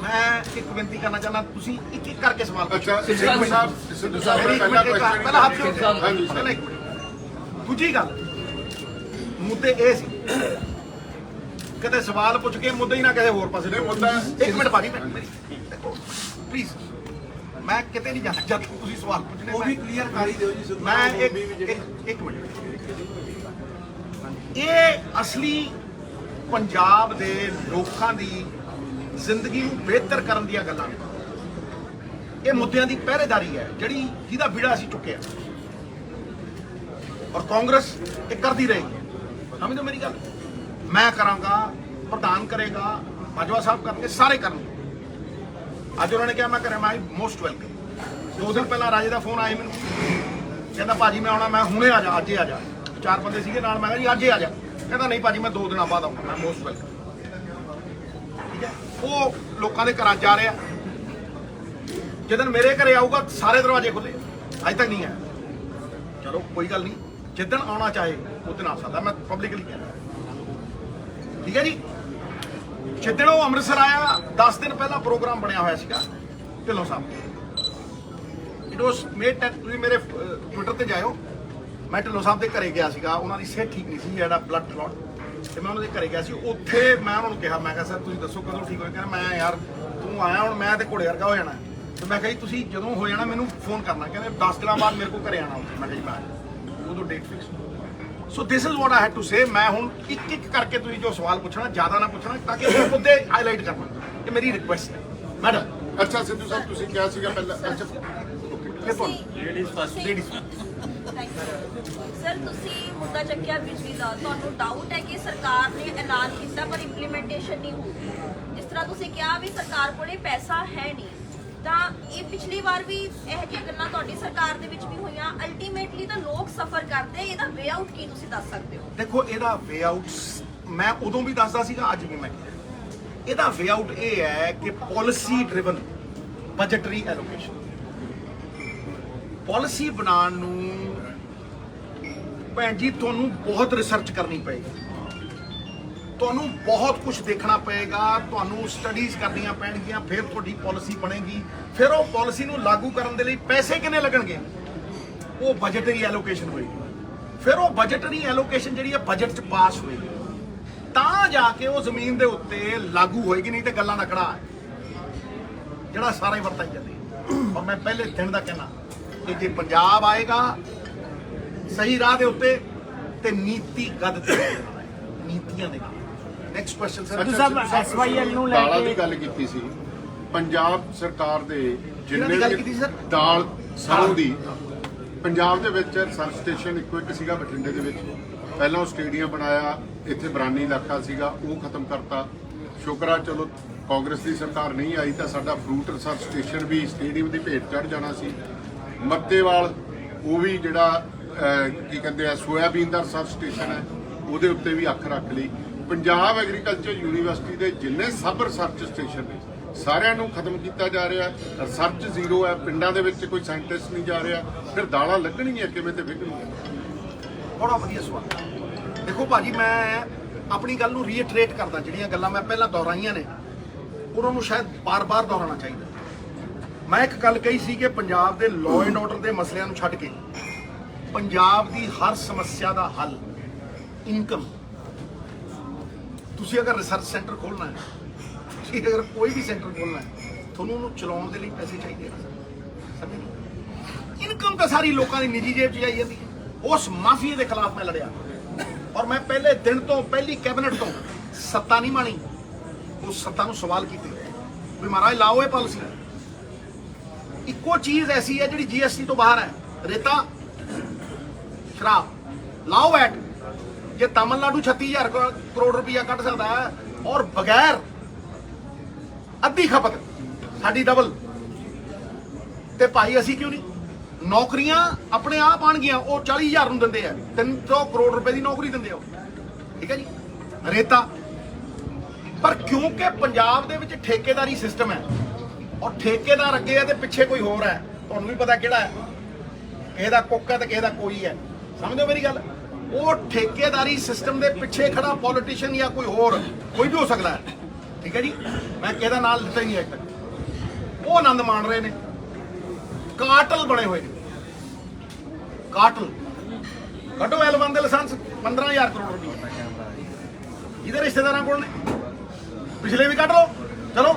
ਮੈਂ ਇੱਕ ਬੇਨਤੀ ਕਰਨਾ ਚਾਹੁੰਦਾ, ਤੁਸੀਂ ਇੱਕ ਇੱਕ ਕਰਕੇ ਸਵਾਲ ਪੁੱਛੋ। ਪਹਿਲਾਂ ਹੱਥ ਜੋੜ, ਪਹਿਲਾਂ ਇੱਕ ਮਿੰਟ। ਦੂਜੀ ਗੱਲ, ਮੁੱਦੇ ਇਹ ਸੀ, ਕਦੇ ਸਵਾਲ ਪੁੱਛ ਕੇ ਮੁੱਦੇ ਹੀ ਨਾ ਕਿਸੇ ਹੋਰ ਪਾਸੇ। ਇੱਕ ਮਿੰਟ ਭਾਜੀ, ਦੇਖੋ ਪਲੀਜ਼, ਮੈਂ ਕਿਤੇ ਨਹੀਂ ਜਾਣਾ ਜਦ ਤੁਸੀਂ ਸਵਾਲ ਪੁੱਛਣੇ, ਉਹ ਵੀ ਕਲੀਅਰ ਕਰ ਹੀ ਦਿਓ ਜੀ। ਮੈਂ ਇੱਕ ਮਿੰਟ, ਇਹ ਅਸਲੀ ਪੰਜਾਬ ਦੇ ਲੋਕਾਂ ਦੀ ਜ਼ਿੰਦਗੀ ਨੂੰ ਬਿਹਤਰ ਕਰਨ ਦੀਆਂ ਗੱਲਾਂ ਨੇ। ਇਹ ਮੁੱਦਿਆਂ ਦੀ ਪਹਿਰੇਦਾਰੀ ਹੈ ਜਿਹਦਾ ਵਿੜਾ ਅਸੀਂ ਚੁੱਕਿਆ, ਔਰ ਕਾਂਗਰਸ ਇਹ ਕਰਦੀ ਰਹੇਗੀ। ਸਮਝੋ ਮੇਰੀ ਗੱਲ। ਮੈਂ ਕਰਾਂਗਾ, ਪ੍ਰਧਾਨ ਕਰੇਗਾ, ਬਾਜਵਾ ਸਾਹਿਬ ਕਰਨਗੇ, ਸਾਰੇ ਕਰਨਗੇ। ਅੱਜ ਉਹਨਾਂ ਨੇ ਕਿਹਾ ਮੈਂ ਕਰਾਂ, ਮੈਂ ਮੋਸਟ ਵੈਲਕਮ। 2 ਦਿਨ ਪਹਿਲਾਂ ਰਾਜੇ ਦਾ ਫੋਨ ਆਇਆ ਮੈਨੂੰ, ਕਹਿੰਦਾ ਭਾਜੀ ਮੈਂ ਆਉਣਾ। ਮੈਂ ਹੁਣੇ ਆ ਜਾ, ਅੱਜ ਹੀ ਆ ਜਾ। 4 ਬੰਦੇ ਸੀਗੇ ਨਾਲ, ਮੈਂ ਕਿਹਾ ਜੀ ਅੱਜ ਹੀ ਆ ਜਾ। ਕਹਿੰਦਾ ਨਹੀਂ ਭਾਜੀ ਮੈਂ 2 ਦਿਨਾਂ ਬਾਅਦ ਆਉਂਗਾ। ਮੈਂ ਮੋਸਟ ਵੈਲਕਮ। ਠੀਕ ਹੈ, ਉਹ ਲੋਕਾਂ ਦੇ ਘਰਾਂ ਜਾ ਰਿਹਾ। ਜਿੱਦਣ ਮੇਰੇ ਘਰੇ ਆਊਗਾ ਸਾਰੇ ਦਰਵਾਜ਼ੇ ਖੁੱਲੇ, ਅਜੇ ਤੱਕ ਨਹੀਂ ਆਇਆ। ਚਲੋ ਕੋਈ ਗੱਲ ਨਹੀਂ, ਜਿੱਦਣ ਆਉਣਾ ਚਾਹੇ ਉਦੋਂ ਆ ਸਕਦਾ। ਮੈਂ ਪਬਲਿਕਲੀ ਕਹਿੰਦਾ ਠੀਕ ਹੈ ਜੀ। ਜਿੱਦਣ ਉਹ ਅੰਮ੍ਰਿਤਸਰ ਆਇਆ 10 ਦਿਨ ਪਹਿਲਾਂ ਪ੍ਰੋਗਰਾਮ ਬਣਿਆ ਹੋਇਆ ਸੀਗਾ ਢਿੱਲੋਂ ਸਾਹਿਬ। ਇਟ ਵਾਸ ਮੇਡ ਤੁਸੀਂ ਮੇਰੇ ਟਵਿੱਟਰ ਤੇ ਜਾਇਓ, ਮੈਂ ਢਿੱਲੋਂ ਸਾਹਿਬ ਦੇ ਘਰੇ ਗਿਆ ਸੀਗਾ, ਉਹਨਾਂ ਦੀ ਸਿਹਤ ਠੀਕ ਨਹੀਂ ਸੀ, ਜਿਹੜਾ ਬਲੱਡ ਕਲੌਟ, ਤੇ ਮੈਂ ਉਹਨਾਂ ਦੇ ਘਰੇ ਗਿਆ ਸੀ। ਉੱਥੇ ਮੈਂ ਉਹਨਾਂ ਨੂੰ ਕਿਹਾ, ਮੈਂ ਕਿਹਾ ਸਰ ਤੁਸੀਂ ਦੱਸੋ ਕਦੋਂ ਠੀਕ ਹੋਇਆ? ਕਹਿੰਦਾ ਮੈਂ ਯਾਰ ਤੂੰ ਆਇਆ ਹੁਣ ਮੈਂ ਤੇ ਘੋੜੇ ਵਰਗਾ ਹੋ ਜਾਣਾ। ਤੇ ਮੈਂ ਕਿਹਾ ਜੀ ਤੁਸੀਂ ਜਦੋਂ ਹੋ ਜਾਣਾ ਮੈਨੂੰ ਫੋਨ ਕਰਨਾ। ਕਹਿੰਦੇ 10 ਦਿਨਾਂ ਬਾਅਦ ਮੇਰੇ ਕੋਲ ਘਰੇ ਆਣਾ ਉੱਥੇ। ਮੈਂ ਕਿਹਾ ਜੀ ਮੈਂ ਉਦੋਂ date fix. So this is what I had to say. ਮੈਂ ਹੁਣ ਇੱਕ ਇੱਕ ਕਰਕੇ ਤੁਸੀਂ ਜੋ ਸਵਾਲ ਪੁੱਛਣਾ ਜ਼ਿਆਦਾ ਨਾ ਪੁੱਛਣਾ, ਤਾਂ ਕਿ ਉਹ ਮੁੱਦੇ ਹਾਈਲਾਈਟ ਕਰਨਾ, ਇਹ ਮੇਰੀ ਰਿਕੁਐਸਟ ਹੈ ਮੈਡਮ। ਅੱਛਾ ਸਿੱਧੂ ਸਾਹਿਬ ਤੁਸੀਂ ਕਿਹਾ ਸੀਗਾ ਪਹਿਲਾਂ, ਅੱਛਾ ਫਿਰ ਬੋਲ। ਲੇਡੀਜ਼ ਸਰ ਤੁਸੀਂ ਮੁੱਦਾ ਚੱਕਿਆ ਬਿਜਲੀ ਦਾ, ਤੁਹਾਨੂੰ ਡਾਊਟ ਹੈ ਕਿ ਸਰਕਾਰ ਨੇ ਐਲਾਨ ਕੀਤਾ ਪਰ ਇੰਪਲੀਮੈਂਟੇਸ਼ਨ ਨਹੀਂ ਹੋਈ। ਜਿਸ ਤਰ੍ਹਾਂ ਤੁਸੀਂ ਕਿਹਾ ਵੀ ਸਰਕਾਰ ਕੋਲੇ ਪੈਸਾ ਹੈ ਨਹੀਂ, ਤਾਂ ਇਹ ਪਿਛਲੀ ਵਾਰ ਵੀ ਇਹ ਜਿਹੀਆਂ ਗੱਲਾਂ ਤੁਹਾਡੀ ਸਰਕਾਰ ਦੇ ਵਿੱਚ ਵੀ ਹੋਈਆਂ। ਅਲਟੀਮੇਟਲੀ ਤਾਂ ਲੋਕ ਸਫਰ ਕਰਦੇ, ਇਹਦਾ ਵੇ ਆਊਟ ਕੀ ਤੁਸੀਂ ਦੱਸ ਸਕਦੇ ਹੋ? ਦੇਖੋ ਇਹਦਾ ਵੇ ਆਊਟ ਮੈਂ ਉਦੋਂ ਵੀ ਦੱਸਦਾ ਸੀਗਾ, ਅੱਜ ਵੀ ਮੈਂ ਕਿਹਾ ਇਹਦਾ ਵੇ ਆਊਟ ਇਹ ਹੈ ਕਿ ਪਾਲਿਸੀ ਡਰਿਵਨ ਬਜਟਰੀ ਐਲੋਕੇਸ਼ਨ। ਪਾਲਿਸੀ ਬਣਾਉਣ ਨੂੰ ਭੈਣ ਜੀ ਤੁਹਾਨੂੰ ਬਹੁਤ ਰਿਸਰਚ ਕਰਨੀ ਪਏਗੀ, ਤੁਹਾਨੂੰ ਬਹੁਤ ਕੁਝ ਦੇਖਣਾ ਪਏਗਾ, ਤੁਹਾਨੂੰ ਸਟੱਡੀਜ਼ ਕਰਨੀਆਂ ਪੈਣਗੀਆਂ, ਫਿਰ ਤੁਹਾਡੀ ਪਾਲਿਸੀ ਬਣੇਗੀ। ਫਿਰ ਉਹ ਪਾਲਿਸੀ ਨੂੰ ਲਾਗੂ ਕਰਨ ਦੇ ਲਈ ਪੈਸੇ ਕਿੰਨੇ ਲੱਗਣਗੇ, ਉਹ ਬਜਟਰੀ ਐਲੋਕੇਸ਼ਨ ਹੋਏਗੀ। ਫਿਰ ਉਹ ਬਜਟਰੀ ਐਲੋਕੇਸ਼ਨ ਜਿਹੜੀ ਹੈ ਬਜਟ 'ਚ ਪਾਸ ਹੋਏਗੀ, ਤਾਂ ਜਾ ਕੇ ਉਹ ਜ਼ਮੀਨ ਦੇ ਉੱਤੇ ਲਾਗੂ ਹੋਏਗੀ। ਨਹੀਂ ਤੇ ਗੱਲਾਂ ਦਾ ਕੜਾ ਜਿਹੜਾ ਸਾਰਾ ਹੀ ਵਰਤਾਈ ਜਾਂਦੀ ਹੈ। ਔਰ ਮੈਂ ਪਹਿਲੇ ਦਿਨ ਦਾ ਕਹਿਣਾ ਕਿ ਜੇ ਪੰਜਾਬ ਆਏਗਾ ਸਹੀ ਰਾਹ ਦੇ ਉੱਤੇ ਤੇ ਨੀਤੀਗਤ ਤੇ ਨੀਤੀਆਂ ਦੇ ਨਾਲ। Next question sir. Sidhu sahib SYL ਨੂੰ ਲੈ ਕੇ ਦੀ ਗੱਲ ਕੀਤੀ ਸੀ। ਪੰਜਾਬ ਸਰਕਾਰ ਦੇ ਜਿੰਨੇ ਗੱਲ ਕੀਤੀ ਸਰ? ਦਾਲ ਸਰੋਂ ਦੀ ਪੰਜਾਬ ਦੇ ਵਿੱਚ ਰਿਸਰਚ ਸਟੇਸ਼ਨ ਇੱਕੋ ਇੱਕ ਸੀਗਾ ਬਠਿੰਡੇ ਦੇ ਵਿੱਚ। ਪਹਿਲਾਂ ਉਹ ਸਟੇਡੀਅਮ ਬਣਾਇਆ, ਇੱਥੇ ਬਰਾਨੀ ਇਲਾਕਾ ਸੀਗਾ, ਉਹ ਖਤਮ ਕਰਤਾ। ਸ਼ੁਕਰ ਆ ਚਲੋ ਕਾਂਗਰਸ ਦੀ ਸਰਕਾਰ ਨਹੀਂ ਆਈ ਤਾਂ ਸਾਡਾ ਫਰੂਟ ਰਿਸਰਚ ਸਟੇਸ਼ਨ ਵੀ ਸਟੇਡੀਅਮ ਦੀ ਭੇਟ ਚੜ ਜਾਣਾ ਸੀ। ਮੱਤੇਵਾਲ ਉਹ ਵੀ ਜਿਹੜਾ ਕੀ ਕਹਿੰਦੇ ਆ ਸੋਇਆਬੀਨ ਦਾ ਰਿਸਰਚ ਸਟੇਸ਼ਨ ਹੈ, ਉਹਦੇ ਉੱਤੇ ਵੀ ਅੱਖ ਰੱਖ ਲਈ। ਪੰਜਾਬ ਐਗਰੀਕਲਚਰ ਯੂਨੀਵਰਸਿਟੀ ਦੇ ਜਿੰਨੇ ਸਬ ਰਿਸਰਚ ਸਟੇਸ਼ਨ ਨੇ ਸਾਰਿਆਂ ਨੂੰ ਖਤਮ ਕੀਤਾ ਜਾ ਰਿਹਾ। ਰਿਸਰਚ ਜ਼ੀਰੋ ਹੈ, ਪਿੰਡਾਂ ਦੇ ਵਿੱਚ ਕੋਈ ਸਾਇੰਟਿਸਟ ਨਹੀਂ ਜਾ ਰਿਹਾ। ਫਿਰ ਦਾਲਾਂ ਲੱਗਣਗੀਆਂ ਕਿਵੇਂ ਤੇ ਵਿਕਣਗੀਆਂ? ਬੜਾ ਵਧੀਆ ਸਵਾਲ। ਦੇਖੋ ਭਾਜੀ, ਮੈਂ ਆਪਣੀ ਗੱਲ ਨੂੰ ਰੀਇਟਰੇਟ ਕਰਦਾ, ਜਿਹੜੀਆਂ ਗੱਲਾਂ ਮੈਂ ਪਹਿਲਾਂ ਦੁਹਰਾਈਆਂ ਨੇ ਉਹਨਾਂ ਨੂੰ ਸ਼ਾਇਦ ਬਾਰ-ਬਾਰ ਦੁਹਰਾਉਣਾ ਚਾਹੀਦਾ। ਮੈਂ ਇੱਕ ਗੱਲ ਕਹੀ ਸੀ ਕਿ ਪੰਜਾਬ ਦੇ ਲਾਅ ਐਂਡ ਆਰਡਰ ਦੇ ਮਸਲਿਆਂ ਨੂੰ ਛੱਡ ਕੇ ਪੰਜਾਬ ਦੀ ਹਰ ਸਮੱਸਿਆ ਦਾ ਹੱਲ ਇਨਕਮ। ਤੁਸੀਂ ਅਗਰ ਰਿਸਰਚ ਸੈਂਟਰ ਖੋਲ੍ਹਣਾ ਹੈ, ਤੁਸੀਂ ਅਗਰ ਕੋਈ ਵੀ ਸੈਂਟਰ ਖੋਲ੍ਹਣਾ ਹੈ, ਤੁਹਾਨੂੰ ਉਹਨੂੰ ਚਲਾਉਣ ਦੇ ਲਈ ਪੈਸੇ ਚਾਹੀਦੇ ਆ। ਇਨਕਮ ਤਾਂ ਸਾਰੀ ਲੋਕਾਂ ਦੀ ਨਿੱਜੀ ਜੇਬ 'ਚ ਜਾਈ ਜਾਂਦੀ ਹੈ। ਉਸ ਮਾਫੀਏ ਦੇ ਖਿਲਾਫ ਮੈਂ ਲੜਿਆ ਔਰ ਮੈਂ ਪਹਿਲੇ ਦਿਨ ਤੋਂ, ਪਹਿਲੀ ਕੈਬਨਿਟ ਤੋਂ ਸੱਤਾ ਨਹੀਂ ਮਾਣੀ, ਉਸ ਸੱਤਾ ਨੂੰ ਸਵਾਲ ਕੀਤੇ ਵੀ ਮਹਾਰਾਜ ਲਾਓ ਇਹ ਪਾਲਿਸੀ। ਇੱਕੋ ਚੀਜ਼ ਐਸੀ ਹੈ ਜਿਹੜੀ GST ਤੋਂ ਬਾਹਰ ਹੈ, ਰੇਤਾ, ਸ਼ਰਾਬ, ਲਾਓ ਐਟ। ਜੇ ਤਮਿਲਨਾਡੂ 36,000 ਕਰੋੜ ਰੁਪਇਆ ਕੱਢ ਸਕਦਾ ਹੈ ਔਰ ਬਗੈਰ ਅੱਧੀ ਖਪਤ ਸਾਡੀ ਡਬਲ, ਤੇ ਭਾਈ ਅਸੀਂ ਕਿਉਂ ਨਹੀਂ? ਨੌਕਰੀਆਂ ਆਪਣੇ ਆਪ ਆਣਗੀਆਂ। ਉਹ 40,000 ਨੂੰ ਦਿੰਦੇ ਆ, 300 ਕਰੋੜ ਰੁਪਏ ਦੀ ਨੌਕਰੀ ਦਿੰਦੇ ਆ, ਠੀਕ ਹੈ ਜੀ। ਰੇਤਾ, ਪਰ ਕਿਉਂਕਿ ਪੰਜਾਬ ਦੇ ਵਿੱਚ ਠੇਕੇਦਾਰੀ ਸਿਸਟਮ ਹੈ ਔਰ ਠੇਕੇਦਾਰ ਅੱਗੇ ਹੈ ਤੇ ਪਿੱਛੇ ਕੋਈ ਹੋਰ ਹੈ, ਤੁਹਾਨੂੰ ਵੀ ਪਤਾ ਕਿਹੜਾ ਹੈ, ਕਿਸੇ ਦਾ ਕੁੱਕ ਹੈ ਤੇ ਕਿਸੇ ਦਾ ਕੋਈ ਹੈ। ਸਮਝਦੇ ਹੋ ਮੇਰੀ ਗੱਲ? ਉਹ ਠੇਕੇਦਾਰੀ ਸਿਸਟਮ ਦੇ ਪਿੱਛੇ ਖੜਾ ਪੋਲੀਟੀਸ਼ੀਅਨ ਜਾਂ ਕੋਈ ਹੋਰ ਕੋਈ ਵੀ ਹੋ ਸਕਦਾ ਹੈ, ਠੀਕ ਹੈ ਜੀ। ਮੈਂ ਕਿਸੇ ਦਾ ਨਾਮ ਲਿੱਤਾ ਹੀ ਨਹੀਂ ਅਜੇ ਤੱਕ। ਉਹ ਆਨੰਦ ਮਾਣ ਰਹੇ ਨੇ, ਕਾਟਲ ਬਣੇ ਹੋਏ ਨੇ, ਕਾਟਲ। ਕੱਢੋ L1 ਦੇ ਲਾਇਸੈਂਸ 15,000 ਕਰੋੜ ਰੁਪਏ ਜਿਹਦੇ ਰਿਸ਼ਤੇਦਾਰਾਂ ਕੋਲ ਨੇ, ਪਿਛਲੇ ਵੀ ਕੱਢ ਲਓ। ਚਲੋ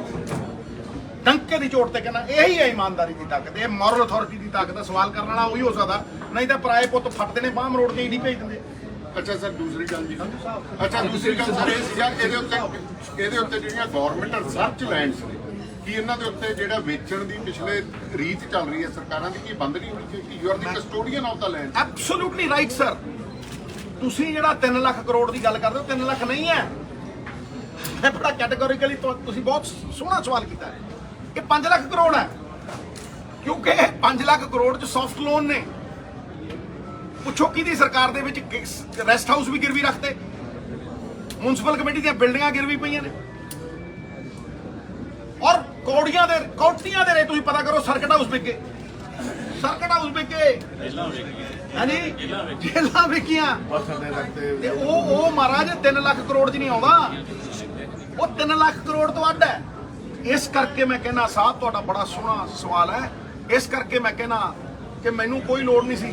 ਡੰਕੇ ਦੀ ਚੋਟ ਤੇ ਕਹਿੰਦਾ ਇਹੀ ਹੈ ਇਮਾਨਦਾਰੀ ਦੀ ਤਾਕਤ, ਇਹ ਮੋਰਲ ਅਥਾਰਟੀ ਦੀ ਤਾਕਤ। ਸਵਾਲ ਕਰਨ ਵਾਲਾ ਉਹੀ ਹੋ ਸਕਦਾ, ਨਹੀਂ ਤਾਂ ਪਰਾਏ ਪੁੱਤ ਫੱਟਦੇ ਨੇ, ਬਾਹਮ ਰੋਡ ਤੇ ਈਡੀ ਭੇਜ ਦਿੰਦੇ। ਅੱਛਾ ਸਰ, ਦੂਸਰੀ ਗੱਲ ਜੀ। ਅੱਛਾ ਦੂਸਰੀ ਗੱਲ ਸਰ ਇਹ ਸੀਗਾ ਇਹਦੇ ਉੱਤੇ ਜਿਹੜੀਆਂ ਗਵਰਨਮੈਂਟ ਰਿਸਰਚ ਲੈਂਡਸ ਨੇ, ਕੀ ਇਹਨਾਂ ਦੇ ਉੱਤੇ ਜਿਹੜਾ ਵੇਚਣ ਦੀ ਪਿਛਲੇ ਰੀਤ ਚੱਲ ਰਹੀ ਹੈ ਸਰਕਾਰਾਂ ਦੀ, ਕੀ ਬੰਦ ਨਹੀਂ ਹੋਣੀ ਚਾਹੀਦੀ? You are the custodian of the land. Absolutely right sir. ਤੁਸੀਂ ਜਿਹੜਾ 3 ਲੱਖ ਕਰੋੜ ਦੀ ਗੱਲ ਕਰਦੇ ਹੋ, 3 ਲੱਖ ਨਹੀਂ ਹੈ। ਇਹ ਬੜਾ ਕੈਟੇਗੋਰੀਕਲੀ ਤੁਸੀਂ ਬਹੁਤ ਸੋਹਣਾ ਸਵਾਲ ਕੀਤਾ ਹੈ। ਇਹ 5 ਲੱਖ ਕਰੋੜ ਹੈ, ਕਿਉਂਕਿ 5 ਲੱਖ ਕਰੋੜ ਚ ਸੌਫਟ ਲੋਨ ਨੇ। ਪੁੱਛੋ ਕਿਹਦੀ ਸਰਕਾਰ ਦੇ ਵਿੱਚ ਰੈਸਟ ਹਾਊਸ ਵੀ ਗਿਰਵੀ ਰੱਖਦੇ, ਮਿਊਨਿਸਪਲ ਕਮੇਟੀ ਦੀਆਂ ਬਿਲਡਿੰਗਾਂ ਗਿਰਵੀ ਪਈਆਂ ਨੇ ਔਰ ਕੌੜੀਆਂ ਦੇ ਰੇ ਤੁਸੀਂ ਪਤਾ ਕਰੋ। ਸਰਕਟ ਹਾਊਸ ਵਿਕੇ, ਸਰਕਟ ਹਾਊਸ ਵਿਕੇ, ਹਾਂਜੀ ਜੇਲਾਂ ਵਿਕੀਆਂ ਤੇ ਉਹ ਮਹਾਰਾਜ 3 ਲੱਖ ਕਰੋੜ 'ਚ ਨਹੀਂ ਆਉਂਦਾ, ਉਹ 3 ਲੱਖ ਕਰੋੜ ਤੋਂ ਵੱਧ ਹੈ। ਇਸ ਕਰਕੇ ਮੈਂ ਕਹਿੰਦਾ ਸਾਹਿਬ ਤੁਹਾਡਾ ਬੜਾ ਸੋਹਣਾ ਸਵਾਲ ਹੈ। ਇਸ ਕਰਕੇ ਮੈਂ ਕਹਿੰਦਾ ਕਿ ਮੈਨੂੰ ਕੋਈ ਲੋੜ ਨਹੀਂ ਸੀ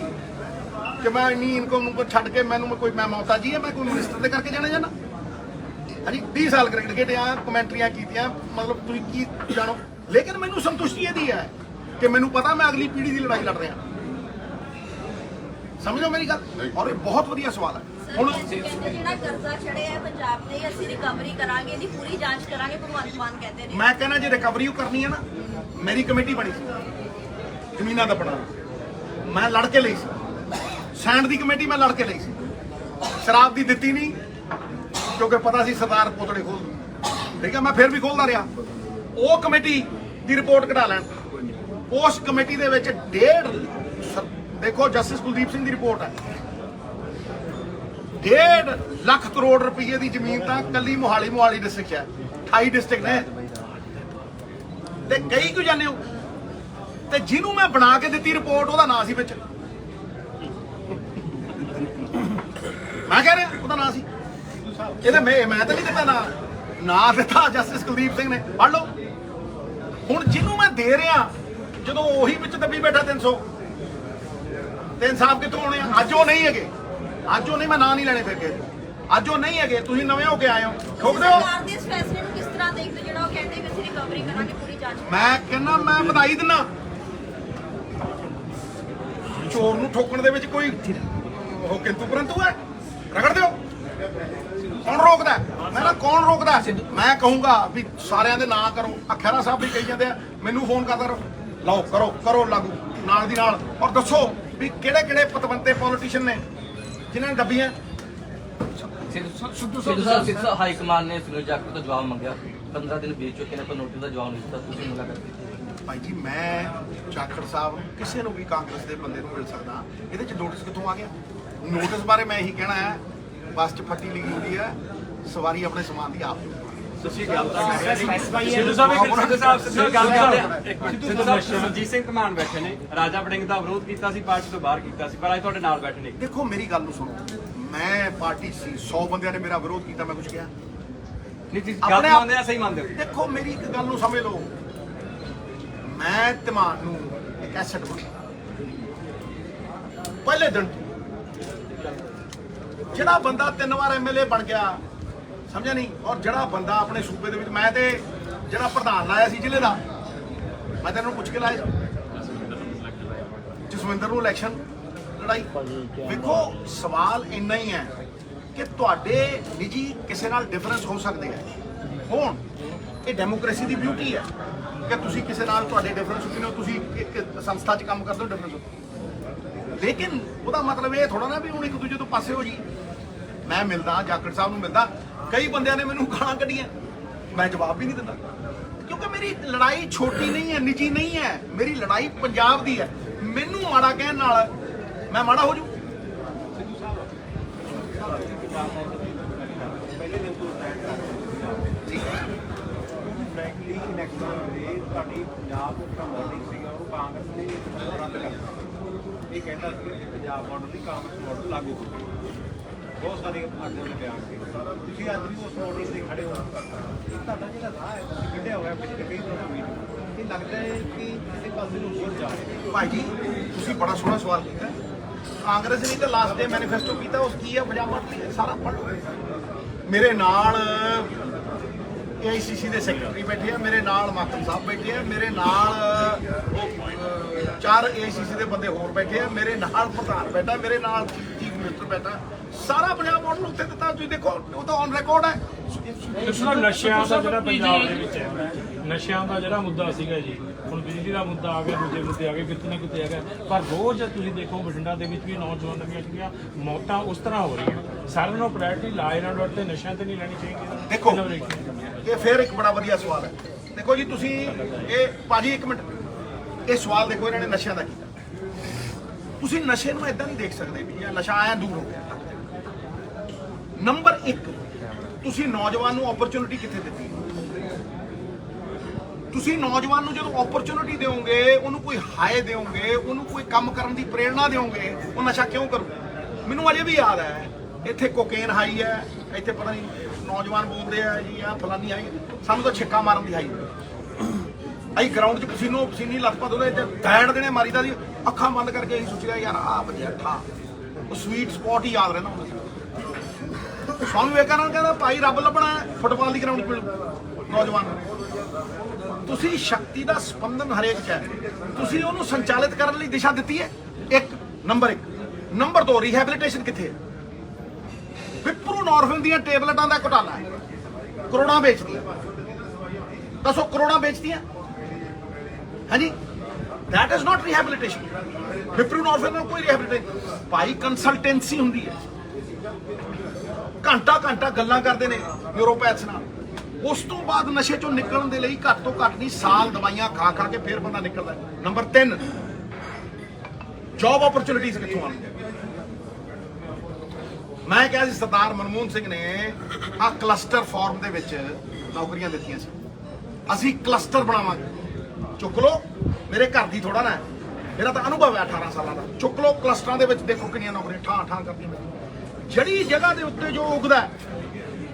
ਕਿ ਮੈਂ ਇੰਨੀ ਇਨਕਮ ਨੂੰ ਛੱਡ ਕੇ ਮੈਂ ਮੌਤਾਜੀ ਹੈ, ਮੈਂ ਕੋਈ ਮਿਨਿਸਟਰ ਦੇ ਕਰਕੇ ਜਾਣਾ ਹਾਂਜੀ 20 ਸਾਲ ਕ੍ਰਿਕਟ ਖੇਡਿਆ, ਕਮੈਂਟਰੀਆਂ ਕੀਤੀਆਂ, ਮਤਲਬ ਤੁਸੀਂ ਕੀ ਜਾਣੋ। ਲੇਕਿਨ ਮੈਨੂੰ ਸੰਤੁਸ਼ਟੀ ਇਹਦੀ ਹੈ ਕਿ ਮੈਨੂੰ ਪਤਾ ਮੈਂ ਅਗਲੀ ਪੀੜ੍ਹੀ ਦੀ ਲੜਾਈ ਲੜ ਰਿਹਾ। ਸਮਝੋ ਮੇਰੀ ਗੱਲ। ਔਰ ਇਹ ਬਹੁਤ ਵਧੀਆ ਸਵਾਲ ਹੈ। ਹੁਣ ਕਹਿੰਦੇ ਜਿਹੜਾ ਕਰਜ਼ਾ ਚੜਿਆ ਹੈ ਪੰਜਾਬ ਤੇ, ਅਸੀਂ ਰਿਕਵਰੀ ਕਰਾਂਗੇ, ਇਹਦੀ ਪੂਰੀ ਜਾਂਚ ਕਰਾਂਗੇ, ਭਗਵੰਤ ਮਾਨ ਕਹਿੰਦੇ ਨੇ। ਮੈਂ ਕਹਿੰਦਾ ਜੇ ਰਿਕਵਰੀ ਉਹ ਕਰਨੀ ਹੈ ਨਾ, ਮੇਰੀ ਕਮੇਟੀ ਬਣੀ ਸੀ ਜ਼ਮੀਨਾਂ ਦਾ ਪੜਾ, ਮੈਂ ਲੜ ਕੇ ਲਈ ਸੀ। ਸੈਂਡ ਦੀ ਕਮੇਟੀ ਮੈਂ ਲੜ ਕੇ ਲਈ ਸੀ, ਸ਼ਰਾਬ ਦੀ ਦਿੱਤੀ ਨਹੀਂ ਕਿਉਂਕਿ ਪਤਾ ਸੀ ਸਰਦਾਰ ਪੋਤੜੇ ਖੋਲ ਦੂ। ਠੀਕ ਹੈ, ਮੈਂ ਫਿਰ ਵੀ ਖੋਲਦਾ ਰਿਹਾ। ਉਹ ਕਮੇਟੀ ਦੀ ਰਿਪੋਰਟ ਕਢਾ ਲੈਣ। ਉਸ ਕਮੇਟੀ ਦੇ ਵਿੱਚ ਦੇਖੋ ਜਸਟਿਸ ਕੁਲਦੀਪ ਸਿੰਘ ਦੀ ਰਿਪੋਰਟ ਹੈ, 1.5 ਲੱਖ ਕਰੋੜ ਰੁਪਏ ਦੀ ਜ਼ਮੀਨ ਤਾਂ ਕੱਲੀ ਮੋਹਾਲੀ ਡਿਸਟ੍ਰਿਕਟ ਹੈ। 28 ਡਿਸਟ੍ਰਿਕਟ ਨੇ ਤੇ ਕਈ ਕਿਉਂ ਜਾਂਦੇ ਹੋ। ਤੇ ਜਿਹਨੂੰ ਮੈਂ ਬਣਾ ਕੇ ਦਿੱਤੀ ਰਿਪੋਰਟ, ਉਹਦਾ ਨਾਂ ਸੀ ਵਿੱਚ, ਮੈਂ ਕਹਿ ਰਿਹਾ ਉਹਦਾ ਨਾਂ ਸੀ। ਇਹਦੇ ਮੈਂ ਤਾਂ ਨਹੀਂ ਦਿੱਤਾ ਨਾਂ ਦਿੱਤਾ ਜਸਟਿਸ ਕੁਲਦੀਪ ਸਿੰਘ ਨੇ, ਪੜ੍ਹ ਲਓ। ਹੁਣ ਜਿਹਨੂੰ ਮੈਂ ਦੇ ਰਿਹਾ, ਜਦੋਂ ਉਹੀ ਵਿੱਚ ਦੱਬੀ ਬੈਠਾ 300 ਤੇ ਇਨਸਾਫ ਕਿੱਥੋਂ ਆਉਣੇ ਆ। ਅੱਜ ਉਹ ਨਹੀਂ ਹੈਗੇ, ਅੱਜ ਉਹ ਨਹੀਂ, ਮੈਂ ਨਾਂ ਨਹੀਂ ਲੈਣੇ ਫਿਰ ਕੇ। ਅੱਜ ਉਹ ਨਹੀਂ ਹੈਗੇ, ਤੁਸੀਂ ਨਵੇਂ ਹੋ ਕੇ ਆਏ ਹੋ, ਠੋਕ ਦਿਓ। ਸਰਕਾਰ ਦੇ ਇਸ ਫੈਸਲੇ ਨੂੰ ਕਿਸ ਤਰ੍ਹਾਂ ਦੇਖਦੇ, ਜਿਹੜਾ ਉਹ ਕਹਿੰਦੇ ਵੀ ਅਸੀਂ ਰਿਕਵਰੀ ਕਰਾਂਗੇ, ਪੂਰੀ ਜਾਂਚ। ਮੈਂ ਕਹਿੰਦਾ ਮੈਂ ਵਧਾਈ ਦਿੰਦਾ। ਚੋਰ ਨੂੰ ਠੋਕਣ ਦੇ ਵਿੱਚ ਕੋਈ ਉਹ ਕਿੰਤੂ ਪਰੰਤੂ ਹੈ, ਰਗੜ ਦਿਓ। ਕੌਣ ਰੋਕਦਾ? ਮੈਂ ਨਾ ਕੌਣ ਰੋਕਦਾ? ਮੈਂ ਕਹੂੰਗਾ ਵੀ ਸਾਰਿਆਂ ਦੇ ਨਾਂ ਕਰੋ। ਖਹਿਰਾ ਸਾਹਿਬ ਵੀ ਕਹੀ ਜਾਂਦੇ ਆ, ਮੈਨੂੰ ਫੋਨ ਕਰਦਾ ਰਹੋ, ਲਓ ਕਰੋ ਲਾਗੂ ਨਾਲ ਦੀ ਨਾਲ। ਔਰ ਦੱਸੋ ਵੀ ਕਿਹੜੇ ਪਤਵੰਤੇ ਪੋਲੀਟੀਸ਼ੀਅਨ ਨੇ ਜਿਨ੍ਹਾਂ ਨੇ ਦੱਬੀਆਂ। ਸਿੱਧੂ ਸਾਹਿਬ ਹਾਈ ਕਮਾਨ ਨੇ ਸੁਨੀਲ ਜਾਖੜ ਤੋਂ ਜਵਾਬ ਮੰਗਿਆ, 15 ਦਿਨ ਬੀਤ ਚੁੱਕੇ ਨੇ, ਪਰ ਨੋਟਿਸ ਦਾ ਜਵਾਬ ਨਹੀਂ ਦਿੱਤਾ। ਤੁਸੀਂ ਮੁਲਾਕਾਤ ਕੀਤੀ? ਭਾਈ ਜੀ ਮੈਂ ਜਾਖੜ ਸਾਹਿਬ ਕਿਸੇ ਨੂੰ ਵੀ ਕਾਂਗਰਸ ਦੇ ਬੰਦੇ ਨੂੰ ਮਿਲ ਸਕਦਾ, ਇਹਦੇ ਚ ਨੋਟਿਸ ਕਿੱਥੋਂ ਆ ਗਿਆ? ਨੋਟਿਸ ਬਾਰੇ ਮੈਂ ਇਹੀ ਕਹਿਣਾ ਹੈ, ਬੱਸ 'ਚ ਫੱਟੀ ਲਿਖੀ ਹੁੰਦੀ ਹੈ, ਸਵਾਰੀ ਆਪਣੇ ਸਮਾਨ ਦੀ ਆਪ ਸੁਰਜੀਤ ਸਿੰਘ ਘਮਾਨ ਬੈਠੇ ਨੇ, ਰਾਜਾ ਵੜਿੰਗ ਦਾ ਵਿਰੋਧ ਕੀਤਾ ਸੀ, ਪਾਰਟੀ ਤੋਂ ਬਾਹਰ ਕੀਤਾ ਸੀ, ਪਰ ਅੱਜ ਤੁਹਾਡੇ ਨਾਲ ਬੈਠੇ ਨੇ। ਦੇਖੋ ਮੇਰੀ ਗੱਲ ਨੂੰ ਸੁਣੋ, ਮੈਂ ਪਾਰਟੀ ਸੀ, 100 ਬੰਦਿਆਂ ਨੇ ਮੇਰਾ ਵਿਰੋਧ ਕੀਤਾ, ਮੈਂ ਕੁਝ ਕਿਹਾ ਨਹੀਂ ਜੀ, ਗੱਲ ਮੰਨਦੇ ਆ, ਸਹੀ ਮੰਨਦੇ ਹੋ? ਦੇਖੋ ਮੇਰੀ ਇੱਕ ਗੱਲ ਨੂੰ ਸਮਝ ਲਓ, ਮੈਂ ਧਮਾਨ ਨੂੰ ਇੱਕ ਐਸੈਟ ਬਣਾ ਪਹਿਲੇ ਦਿਨ ਤੋਂ। ਜਿਹੜਾ ਬੰਦਾ 3 ਵਾਰ ਐਮਐਲਏ ਬਣ ਗਿਆ, ਸਮਝਿਆ ਨਹੀਂ। ਔਰ ਜਿਹੜਾ ਬੰਦਾ ਆਪਣੇ ਸੂਬੇ ਦੇ ਵਿੱਚ, ਮੈਂ ਤੇ ਜਿਹੜਾ ਪ੍ਰਧਾਨ ਲਾਇਆ ਸੀ ਜ਼ਿਲ੍ਹੇ ਦਾ, ਮੈਂ ਤੈਨੂੰ ਪੁੱਛ ਕੇ ਲਾਇਆ ਜਸਵਿੰਦਰ ਨੂੰ ਇਲੈਕਸ਼ਨ ਲੜਾਈ। ਵੇਖੋ ਸਵਾਲ ਇੰਨਾ ਹੀ ਹੈ ਕਿ ਤੁਹਾਡੇ ਨਿੱਜੀ ਕਿਸੇ ਨਾਲ ਡਿਫਰੈਂਸ ਹੋ ਸਕਦੇ ਆ। ਹੁਣ ਇਹ ਡੈਮੋਕ੍ਰੇਸੀ ਦੀ ਬਿਊਟੀ ਹੈ ਕਿ ਤੁਸੀਂ ਕਿਸੇ ਨਾਲ ਤੁਹਾਡੇ ਡਿਫਰੈਂਸ ਹੁੰਦੇ ਨੇ, ਤੁਸੀਂ ਇੱਕ ਸੰਸਥਾ 'ਚ ਕੰਮ ਕਰਦੇ ਹੋ, ਡਿਫਰੈਂਸ। ਲੇਕਿਨ ਉਹਦਾ ਮਤਲਬ ਇਹ ਥੋੜਾ ਨਾ ਵੀ ਹੁਣ ਇੱਕ ਦੂਜੇ ਤੋਂ ਪਾਸੇ ਹੋ ਜੀ। ਮੈਂ ਮਿਲਦਾ ਜਾਖੜ ਸਾਹਿਬ ਨੂੰ ਮਿਲਦਾ, ਕਈ ਬੰਦਿਆਂ ਨੇ ਮੈਨੂੰ ਗਾਲਾਂ ਕੱਢੀਆਂ, ਮੈਂ ਜਵਾਬ ਵੀ ਨਹੀਂ ਦਿੰਦਾ ਕਿਉਂਕਿ ਮੇਰੀ ਲੜਾਈ ਛੋਟੀ ਨਹੀਂ ਹੈ, ਨਿੱਜੀ ਨਹੀਂ ਹੈ। ਮੇਰੀ ਲੜਾਈ ਪੰਜਾਬ ਦੀ ਹੈ। ਮੈਨੂੰ ਮਾੜਾ ਕਹਿਣ ਨਾਲ ਮੈਂ ਮਾੜਾ ਹੋ ਜੂ। ਫ੍ਰੈਂਕਲੀ ਇਲੈਕਸ਼ਨ ਵੇਲੇ ਤੁਹਾਡੀ ਪੰਜਾਬ ਦਾ ਮਾਡਲ ਸੀਗਾ, ਉਹ ਕਾਂਗਰਸ ਨੇ ਰੱਦ ਕਰ ਦਿੱਤਾ। ਇਹ ਕਹਿੰਦਾ ਸੀ ਕਿ ਪੰਜਾਬ ਮਾਡਲ ਦੀ ਕਾਂਗਰਸ ਮਾਡਲ ਲਾਗੂ ਹੋਊਗਾ। ਬਹੁਤ ਸਾਰੇ ਆਗੂਆਂ ਨੇ ਬਿਆਨ ਕੀਤੇ, ਤੁਸੀਂ ਅੱਜ ਵੀ ਉਸ ਮਾਡਲ ਤੇ ਖੜੇ ਹੋ। ਤੁਹਾਡਾ ਜਿਹੜਾ ਰਾਹ ਹੈ ਤੁਸੀਂ ਕੱਢਿਆ ਹੋਇਆ ਪਿਛਲੇ ਕਈ ਦਿਨਾਂ ਤੋਂ, ਇਹ ਲੱਗਦਾ ਹੈ ਕਿ ਕਿਸੇ ਪਾਸੇ ਨੂੰ ਹੋਰ ਜਾ ਰਹੇ। ਭਾਈ ਜੀ ਤੁਸੀਂ ਬੜਾ ਸੋਹਣਾ ਸਵਾਲ ਕੀਤਾ। ਕਾਂਗਰਸ ਨੇ ਤਾਂ ਲਾਸਟ ਡੇ ਮੈਨੀਫੈਸਟੋ ਕੀਤਾ, ਉਸ ਕੀ ਹੈ ਪੰਜਾਬ ਮਾਡਲ, ਸਾਰਾ ਪੜ੍ਹ ਲਓ। ਮੇਰੇ ਨਾਲ AICC ਦੇ ਸੈਕਟਰੀ ਬੈਠੇ ਆ, ਮੇਰੇ ਨਾਲ ਮਾਕਮ ਸਾਹਿਬ ਬੈਠੇ ਆ, ਮੇਰੇ ਨਾਲ 4 AICC ਦੇ ਬੰਦੇ ਹੋਰ ਬੈਠੇ ਆ, ਮੇਰੇ ਨਾਲ ਪ੍ਰਧਾਨ ਬੈਠਾ, ਮੇਰੇ ਨਾਲ ਚੀਫ ਮਿਨਿਸਟਰ ਬੈਠਾ। ਸਾਰਾ ਪੰਜਾਬ ਮਾਡਲ ਉੱਤੇ ਦਿੱਤਾ, ਤੁਸੀਂ ਦੇਖੋ ਉਹ ਤਾਂ ਔਨ ਰਿਕਾਰਡ ਹੈ। ਨਸ਼ਿਆਂ ਦਾ ਜਿਹੜਾ ਪੰਜਾਬ ਦੇ ਵਿੱਚ ਹੈ, ਨਸ਼ਿਆਂ ਦਾ ਜਿਹੜਾ ਮੁੱਦਾ ਸੀਗਾ ਜੀ, ਹੁਣ ਬਿਜਲੀ ਦਾ ਮੁੱਦਾ ਆ ਗਿਆ, ਦੂਜੇ ਮੁੱਦੇ ਆ ਗਏ, ਕਿਤੇ ਨਾ ਕਿਤੇ ਹੈਗਾ। ਪਰ ਰੋਜ਼ ਤੁਸੀਂ ਦੇਖੋ ਬਠਿੰਡਾ ਦੇ ਵਿੱਚ ਵੀ ਨੌਜਵਾਨਾਂ ਦੀਆਂ ਮੌਤਾਂ ਉਸ ਤਰ੍ਹਾਂ ਹੋ ਰਹੀਆਂ। ਸਾਰਿਆਂ ਨੂੰ ਪ੍ਰਾਇਰਟੀ ਲਾ ਇਹਨਾਂ ਨੂੰ ਤੇ ਨਸ਼ਿਆਂ ਤੇ ਨਹੀਂ ਲੈਣੀ ਚਾਹੀਦੀ। ਦੇਖੋ ਇਹ ਫਿਰ ਇੱਕ ਬੜਾ ਵਧੀਆ ਸਵਾਲ ਹੈ। ਦੇਖੋ ਜੀ ਤੁਸੀਂ ਇਹ ਭਾਜੀ ਇੱਕ ਮਿੰਟ, ਇਹ ਸਵਾਲ ਦੇਖੋ ਇਹਨਾਂ ਨੇ ਨਸ਼ਿਆਂ ਦਾ ਕੀਤਾ। ਤੁਸੀਂ ਨਸ਼ੇ ਨੂੰ ਇਦਾਂ ਨਹੀਂ ਦੇਖ ਸਕਦੇ ਵੀ ਇਹ ਨਸ਼ਾ ਆਇਆ ਦੂਰ ਹੋ ਗਿਆ। ਨੰਬਰ 1 ਤੁਸੀਂ ਨੌਜਵਾਨ ਨੂੰ ਓਪਰਚੁਨਿਟੀ ਕਿੱਥੇ ਦਿੱਤੀ? ਤੁਸੀਂ ਨੌਜਵਾਨ ਨੂੰ ਜਦੋਂ ਓਪਰਚੁਨਿਟੀ ਦਿਓਗੇ, ਉਹਨੂੰ ਕੋਈ ਹਾਏ ਦਿਓਗੇ, ਉਹਨੂੰ ਕੋਈ ਕੰਮ ਕਰਨ ਦੀ ਪ੍ਰੇਰਣਾ ਦਿਓਗੇ, ਉਹ ਨਸ਼ਾ ਕਿਉਂ ਕਰੂ? ਮੈਨੂੰ ਅਜੇ ਵੀ ਯਾਦ ਹੈ, ਇੱਥੇ ਕੋਕੇਨ ਹਾਈ ਹੈ, ਇੱਥੇ ਪਤਾ ਨਹੀਂ ਨੌਜਵਾਨ ਬੋਲਦੇ ਆ ਜੀ ਆ ਫਲਾਨੀ ਹਾਈ, ਸਾਨੂੰ ਤਾਂ ਛਿੱਕਾ ਮਾਰਨ ਦੀ ਹਾਈ। ਅਸੀਂ ਗਰਾਊਂਡ 'ਚ ਪਸੀਨੀ ਲੱਥਪੱਥ ਉਹਦੇ ਤੇ ਗੈਂਡ ਦੇਣੇ ਮਾਰੀਦਾ ਸੀ, ਅੱਖਾਂ ਬੰਦ ਕਰਕੇ ਅਸੀਂ ਸੋਚਿਆ ਯਾਰ ਆਹ ਵਧੀਆ ਠਾ, ਉਹ ਸਵੀਟ ਸਪੌਟ ਹੀ ਯਾਦ ਰਹਿੰਦਾ ਹੁੰਦਾ ਸੀ। ਸਵਾਮੀ ਵਿਵੇਕਾਨੰਦ ਕਹਿੰਦਾ ਭਾਈ ਰੱਬ ਲੱਭਣਾ ਫੁੱਟਬਾਲ ਦੀ ਗਰਾਊਂਡ 'ਚ ਮਿਲੂ ਨੌਜਵਾਨ ਨੂੰ। ਤੁਸੀਂ ਸ਼ਕਤੀ ਦਾ ਸਪੰਦਨ ਹਰੇਕ 'ਚ ਹੈ, ਤੁਸੀਂ ਉਹਨੂੰ ਸੰਚਾਲਿਤ ਕਰਨ ਲਈ ਦਿਸ਼ਾ ਦਿੱਤੀ ਹੈ। ਨੰਬਰ 1 ਨੰਬਰ 2 ਰੀਹੈਬਿਲਿਟੇਸ਼ਨ ਕਿੱਥੇ ਹੈ? ਵਿਪਰੂ ਨੋਰਫਿਨ ਦੀਆਂ ਟੇਬਲੇਟਾਂ ਦਾ ਘੁਟਾਲਾ ਹੈ, ਕਰੋੜਾਂ ਵੇਚਦੀਆਂ। ਦੱਸੋ ਕਰੋੜਾਂ ਵੇਚਦੀਆਂ? ਹਾਂਜੀ, that is not rehabilitation. ਵਿਪਰੂ ਨੋਰਫਿਨ ਨਾਲ ਕੋਈ ਰੀਹੈਬਿਲਿਟੇਸ਼ਨ ਭਾਈ ਕੰਸਲਟੈਂਸੀ ਹੁੰਦੀ ਹੈ, ਘੰਟਾ ਗੱਲਾਂ ਕਰਦੇ ਨੇ ਨਿਊਰੋਪੈਥਸ ਨਾਲ। ਉਸ ਤੋਂ ਬਾਅਦ ਨਸ਼ੇ ਚੋਂ ਨਿਕਲਣ ਦੇ ਲਈ ਘੱਟ ਤੋਂ ਘੱਟ ਨਹੀਂ ਸਾਲ ਦਵਾਈਆਂ ਖਾ ਕੇ ਫਿਰ ਬੰਦਾ ਨਿਕਲਦਾ। ਨੰਬਰ 3 ਜੌਬ ਓਪਰਚੁਨਿਟੀਜ਼ ਕਿੱਥੋਂ ਆਉਂਦੀਆਂ? ਮੈਂ ਕਿਹਾ ਸੀ ਸਰਦਾਰ ਮਨਮੋਹਨ ਸਿੰਘ ਨੇ ਆ ਕਲਸਟਰ ਫਾਰਮ ਦੇ ਵਿੱਚ ਨੌਕਰੀਆਂ ਦਿੱਤੀਆਂ ਸੀ, ਅਸੀਂ ਕਲਸਟਰ ਬਣਾਵਾਂਗੇ। ਚੁੱਕ ਲਓ, ਮੇਰੇ ਘਰ ਦੀ ਥੋੜਾ ਨਾ, ਮੇਰਾ ਤਾਂ ਅਨੁਭਵ ਹੈ 18 ਸਾਲਾਂ ਦਾ। ਚੁੱਕ ਲਓ ਕਲਸਟਰਾਂ ਦੇ ਵਿੱਚ, ਦੇਖੋ ਕਿੰਨੀਆਂ ਨੌਕਰੀਆਂ ਠਾਂ ਕਰਦੀਆਂ। ਜਿਹੜੀ ਜਗ੍ਹਾ ਦੇ ਉੱਤੇ ਜੋ ਉਗਦਾ,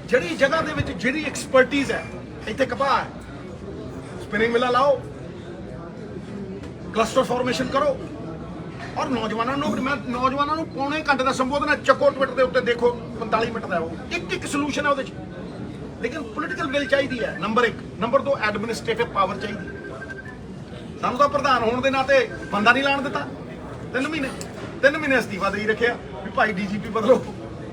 ਜਿਹੜੀ ਜਗ੍ਹਾ ਦੇ ਵਿੱਚ ਜਿਹੜੀ ਐਕਸਪਰਟੀਜ਼ ਹੈ, ਇੱਥੇ ਕਪਾਹ ਹੈ, ਸਪਿਨਿੰਗ ਮਿਲਾਂ ਲਾਓ, ਕਲਸਟਰ ਫਾਰਮੇਸ਼ਨ ਕਰੋ। ਔਰ ਨੌਜਵਾਨਾਂ ਨੂੰ ਪੌਣੇ ਘੰਟੇ ਦਾ ਸੰਬੋਧਨ ਹੈ, ਚੱਕੋ ਟਵਿੱਟਰ ਦੇ ਉੱਤੇ ਦੇਖੋ 45 ਮਿੰਟ ਦਾ, ਉਹ ਇੱਕ ਸੋਲੂਸ਼ਨ ਹੈ ਉਹਦੇ 'ਚ। ਲੇਕਿਨ ਪੋਲੀਟੀਕਲ ਵਿਲ ਚਾਹੀਦੀ ਹੈ, ਨੰਬਰ 1। ਨੰਬਰ 2 ਐਡਮਿਨਿਸਟ੍ਰੇਟਿਵ ਪਾਵਰ ਚਾਹੀਦੀ ਹੈ। ਸਾਨੂੰ ਤਾਂ ਪ੍ਰਧਾਨ ਹੋਣ ਦੇ ਨਾਤੇ ਬੰਦਾ ਨਹੀਂ ਲਾਣ ਦਿੱਤਾ। 3 ਮਹੀਨੇ ਅਸਤੀਫਾ ਦੇ ਹੀ ਰੱਖਿਆ ਵੀ ਭਾਈ ਡੀਜੀਪੀ ਬਦਲੋ,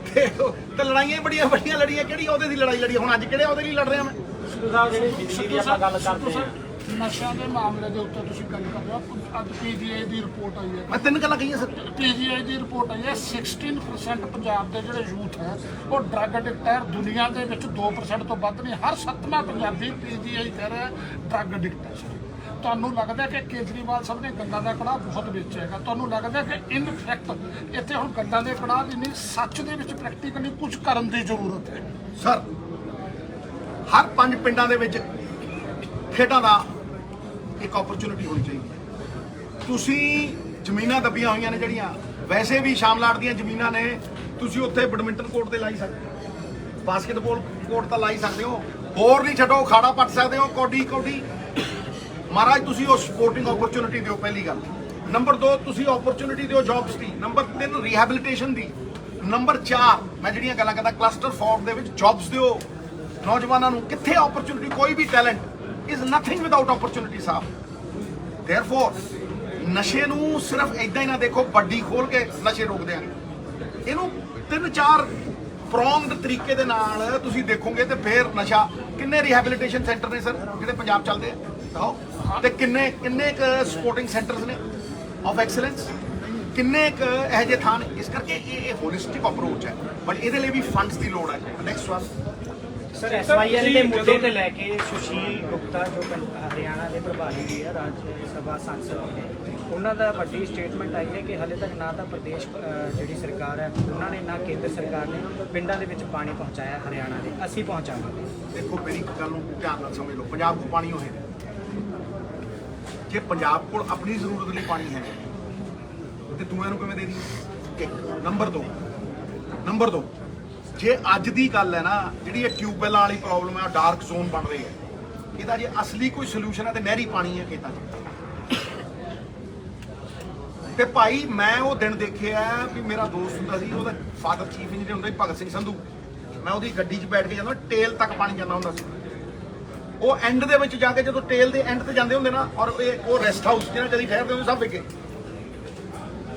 ਤੇ ਲੜਾਈਆਂ ਬੜੀਆਂ ਲੜੀਆਂ। ਕਿਹੜੀ ਉਹਦੇ ਦੀ ਲੜਾਈ ਲੜੀ? ਹੁਣ ਅੱਜ ਕਿਹੜੇ ਉਹਦੇ ਲਈ ਲੜ ਰਿਹਾ ਮੈਂ? ਨਸ਼ਿਆਂ ਦੇ ਮਾਮਲੇ ਦੇ ਉੱਤੇ ਤੁਸੀਂ ਗੱਲ ਕਰ ਰਹੇ ਹੋ। ਅੱਜ ਪੀਜੀਆਈ ਦੀ ਰਿਪੋਰਟ ਆਈ ਹੈ, ਮੈਂ 3 ਗੱਲਾਂ ਕਹੀਆਂ ਸਰ। ਪੀਜੀਆਈ ਦੀ ਰਿਪੋਰਟ ਆਈ ਹੈ 16% ਪੰਜਾਬ ਦੇ ਜਿਹੜੇ ਯੂਥ ਹੈ ਉਹ ਡਰੱਗ ਐਡਿਕਟ ਹੈ। ਦੁਨੀਆ ਦੇ ਵਿੱਚ 2% ਤੋਂ ਵੱਧ ਨਹੀਂ, ਹਰ 7ਵਾਂ ਪੰਜਾਬੀ ਪੀਜੀਆਈ ਕਹਿ ਰਿਹਾ ਡਰੱਗ ਐਡਿਕਟ ਹੈ। ਤੁਹਾਨੂੰ ਲੱਗਦਾ ਕਿ ਕੇਜਰੀਵਾਲ ਸਾਹਿਬ ਨੇ ਗੰਦਾ ਦਾ ਕੜਾਹ ਬਹੁਤ ਵੇਚਿਆ ਹੈਗਾ? ਤੁਹਾਨੂੰ ਲੱਗਦਾ ਕਿ ਇਨ ਫੈਕਟ ਇੱਥੇ ਹੁਣ ਗੰਦਾ ਦੇ ਕੜਾਹ ਦੀ ਨਹੀਂ, ਸੱਚ ਦੇ ਵਿੱਚ ਪ੍ਰੈਕਟੀਕਲੀ ਕੁਝ ਕਰਨ ਦੀ ਜ਼ਰੂਰਤ ਹੈ? ਸਰ, ਹਰ 5 ਪਿੰਡਾਂ ਦੇ ਵਿੱਚ ਖੇਡਾਂ ਦਾ ਇੱਕ ਓਪਰਚੁਨਿਟੀ ਹੋਣੀ ਚਾਹੀਦੀ ਹੈ। ਤੁਸੀਂ ਜ਼ਮੀਨਾਂ ਦੱਬੀਆਂ ਹੋਈਆਂ ਨੇ ਜਿਹੜੀਆਂ, ਵੈਸੇ ਵੀ ਸ਼ਾਮਲਾਟ ਦੀਆਂ ਜ਼ਮੀਨਾਂ ਨੇ, ਤੁਸੀਂ ਉੱਥੇ ਬੈਡਮਿੰਟਨ ਕੋਰਟ ਤੇ ਲਾਈ ਸਕਦੇ ਹੋ, ਬਾਸਕਟਬਾਲ ਕੋਰਟ ਤਾਂ ਲਾਈ ਸਕਦੇ ਹੋ, ਹੋਰ ਨਹੀਂ ਛੱਡੋ ਖਾੜਾ ਪੱਟ ਸਕਦੇ ਹੋ, ਕੌਡੀ ਮਹਾਰਾਜ। ਤੁਸੀਂ ਉਹ ਸਪੋਰਟਿੰਗ ਓਪਰਚੁਨਿਟੀ ਦਿਓ, ਪਹਿਲੀ ਗੱਲ। ਨੰਬਰ 2 ਤੁਸੀਂ ਓਪਰਚੁਨਿਟੀ ਦਿਓ ਜੌਬਸ ਦੀ। ਨੰਬਰ 3 ਰੀਹੈਬਿਲਿਟੇਸ਼ਨ ਦੀ। ਨੰਬਰ 4 ਮੈਂ ਜਿਹੜੀਆਂ ਗੱਲਾਂ ਕਰਦਾ ਕਲਸਟਰ ਫਾਰਮ ਦੇ ਵਿੱਚ ਜੌਬਸ ਦਿਓ ਨੌਜਵਾਨਾਂ ਨੂੰ। ਕਿੱਥੇ ਓਪਰਚੁਨਿਟੀ? ਕੋਈ ਵੀ talent is nothing without opportunity sahib. Therefore ਨਸ਼ੇ ਨੂੰ ਸਿਰਫ ਇਦਾਂ ਹੀ ਨਾ ਦੇਖੋ ਵੱਡੀ ਖੋਲ ਕੇ ਨਸ਼ੇ ਰੋਕ ਦਿਆਂਗੇ। ਇਹਨੂੰ 3-4 ਪ੍ਰੋਂਗਡ ਤਰੀਕੇ ਦੇ ਨਾਲ ਤੁਸੀਂ ਦੇਖੋਗੇ ਤੇ ਫਿਰ ਨਸ਼ਾ। ਕਿੰਨੇ ਰੀਹੈਬਿਲਿਟੇਸ਼ਨ ਸੈਂਟਰ ਨੇ ਸਰ ਜਿਹੜੇ ਪੰਜਾਬ ਚੱਲਦੇ ਆ? ਦਿਖਾਓ। ਤੇ ਕਿੰਨੇ ਸਪੋਰਟਿੰਗ ਸੈਂਟਰਸ ਨੇ ਆਫ ਐਕਸਲੈਂਸ? ਕਿੰਨੇ ਇਹੋ ਜਿਹੇ ਥਾਂ ਨੇ? ਇਸ ਕਰਕੇ ਇਹ ਹੋਲਿਸਟਿਕ ਅਪਰੋਚ ਹੈ, ਬਟ ਇਹਦੇ ਲਈ ਵੀ ਫੰਡਸ ਦੀ ਲੋੜ ਹੈ। ਨੈਕਸਟ ਵਨ ਸਰ, ਐਸਵਾਈਐਲ ਦੇ ਮੁੱਦੇ ਤੇ ਲੈ ਕੇ ਸੁਸ਼ੀਲ ਗੁਪਤਾ ਜੋ ਹਰਿਆਣਾ ਦੇ ਪ੍ਰਭਾਰੀ ਵੀ ਹੈ, ਰਾਜ ਸਭਾ ਸੰਸਦ ਨੇ, ਉਹਨਾਂ ਦਾ ਵੱਡੀ ਸਟੇਟਮੈਂਟ ਆਈ ਹੈ ਕਿ ਹਾਲੇ ਤੱਕ ਨਾ ਤਾਂ ਪ੍ਰਦੇਸ਼ ਜਿਹੜੀ ਸਰਕਾਰ ਹੈ ਉਹਨਾਂ ਨੇ, ਨਾ ਕੇਂਦਰ ਸਰਕਾਰ ਨੇ ਪਿੰਡਾਂ ਦੇ ਵਿੱਚ ਪਾਣੀ ਪਹੁੰਚਾਇਆ ਹਰਿਆਣਾ ਦੇ। ਅਸੀਂ ਪਹੁੰਚਾਵਾਂਗੇ। ਦੇਖੋ, ਮੇਰੀ ਗੱਲ ਨੂੰ ਧਿਆਨ ਨਾਲ ਸਮਝ ਲਓ। ਪੰਜਾਬ ਕੋਲ ਪਾਣੀ ਹੋਏ, ਜੇ ਪੰਜਾਬ ਕੋਲ ਆਪਣੀ ਜ਼ਰੂਰਤ ਲਈ ਪਾਣੀ ਹੈ ਤੇ ਤੂੰ ਇਹਨੂੰ ਕਿਵੇਂ ਦੇ ਦੀ? ਨੰਬਰ 2 ਜੇ ਅੱਜ ਦੀ ਗੱਲ ਹੈ ਨਾ, ਜਿਹੜੀ ਇਹ ਟਿਊਬਵੈਲਾਂ ਵਾਲੀ ਪ੍ਰੋਬਲਮ ਹੈ, ਡਾਰਕ ਜ਼ੋਨ ਬਣ ਰਹੀ ਹੈ, ਇਹਦਾ ਜੇ ਅਸਲੀ ਕੋਈ ਸੋਲੂਸ਼ਨ ਹੈ ਤੇ ਨਹਿਰੀ ਪਾਣੀ ਹੈ ਖੇਤਾਂ 'ਚ। ਤੇ ਭਾਈ ਮੈਂ ਉਹ ਦਿਨ ਦੇਖਿਆ ਵੀ ਮੇਰਾ ਦੋਸਤ ਹੁੰਦਾ ਸੀ, ਉਹਦਾ ਫਾਦਰ ਚੀਫ ਇੰਜੀਨੀਅਰ ਹੁੰਦਾ ਸੀ ਭਗਤ ਸਿੰਘ ਸੰਧੂ। ਮੈਂ ਉਹਦੀ ਗੱਡੀ 'ਚ ਬੈਠ ਕੇ ਜਾਂਦਾ, ਟੇਲ ਤੱਕ ਪਾਣੀ ਜਾਂਦਾ ਹੁੰਦਾ ਸੀ। ਉਹ ਐਂਡ ਦੇ ਵਿੱਚ ਜਾ ਕੇ ਜਦੋਂ ਟੇਲ ਦੇ ਐਂਡ ਤੇ ਜਾਂਦੇ ਹੁੰਦੇ ਨਾ, ਔਰ ਉਹ ਰੈਸਟ ਹਾਊਸ ਜਿਹਨਾਂ ਕਦੀ ਠਹਿਰਦੇ ਹੁੰਦੇ, ਸਭ ਵਿਕੇ,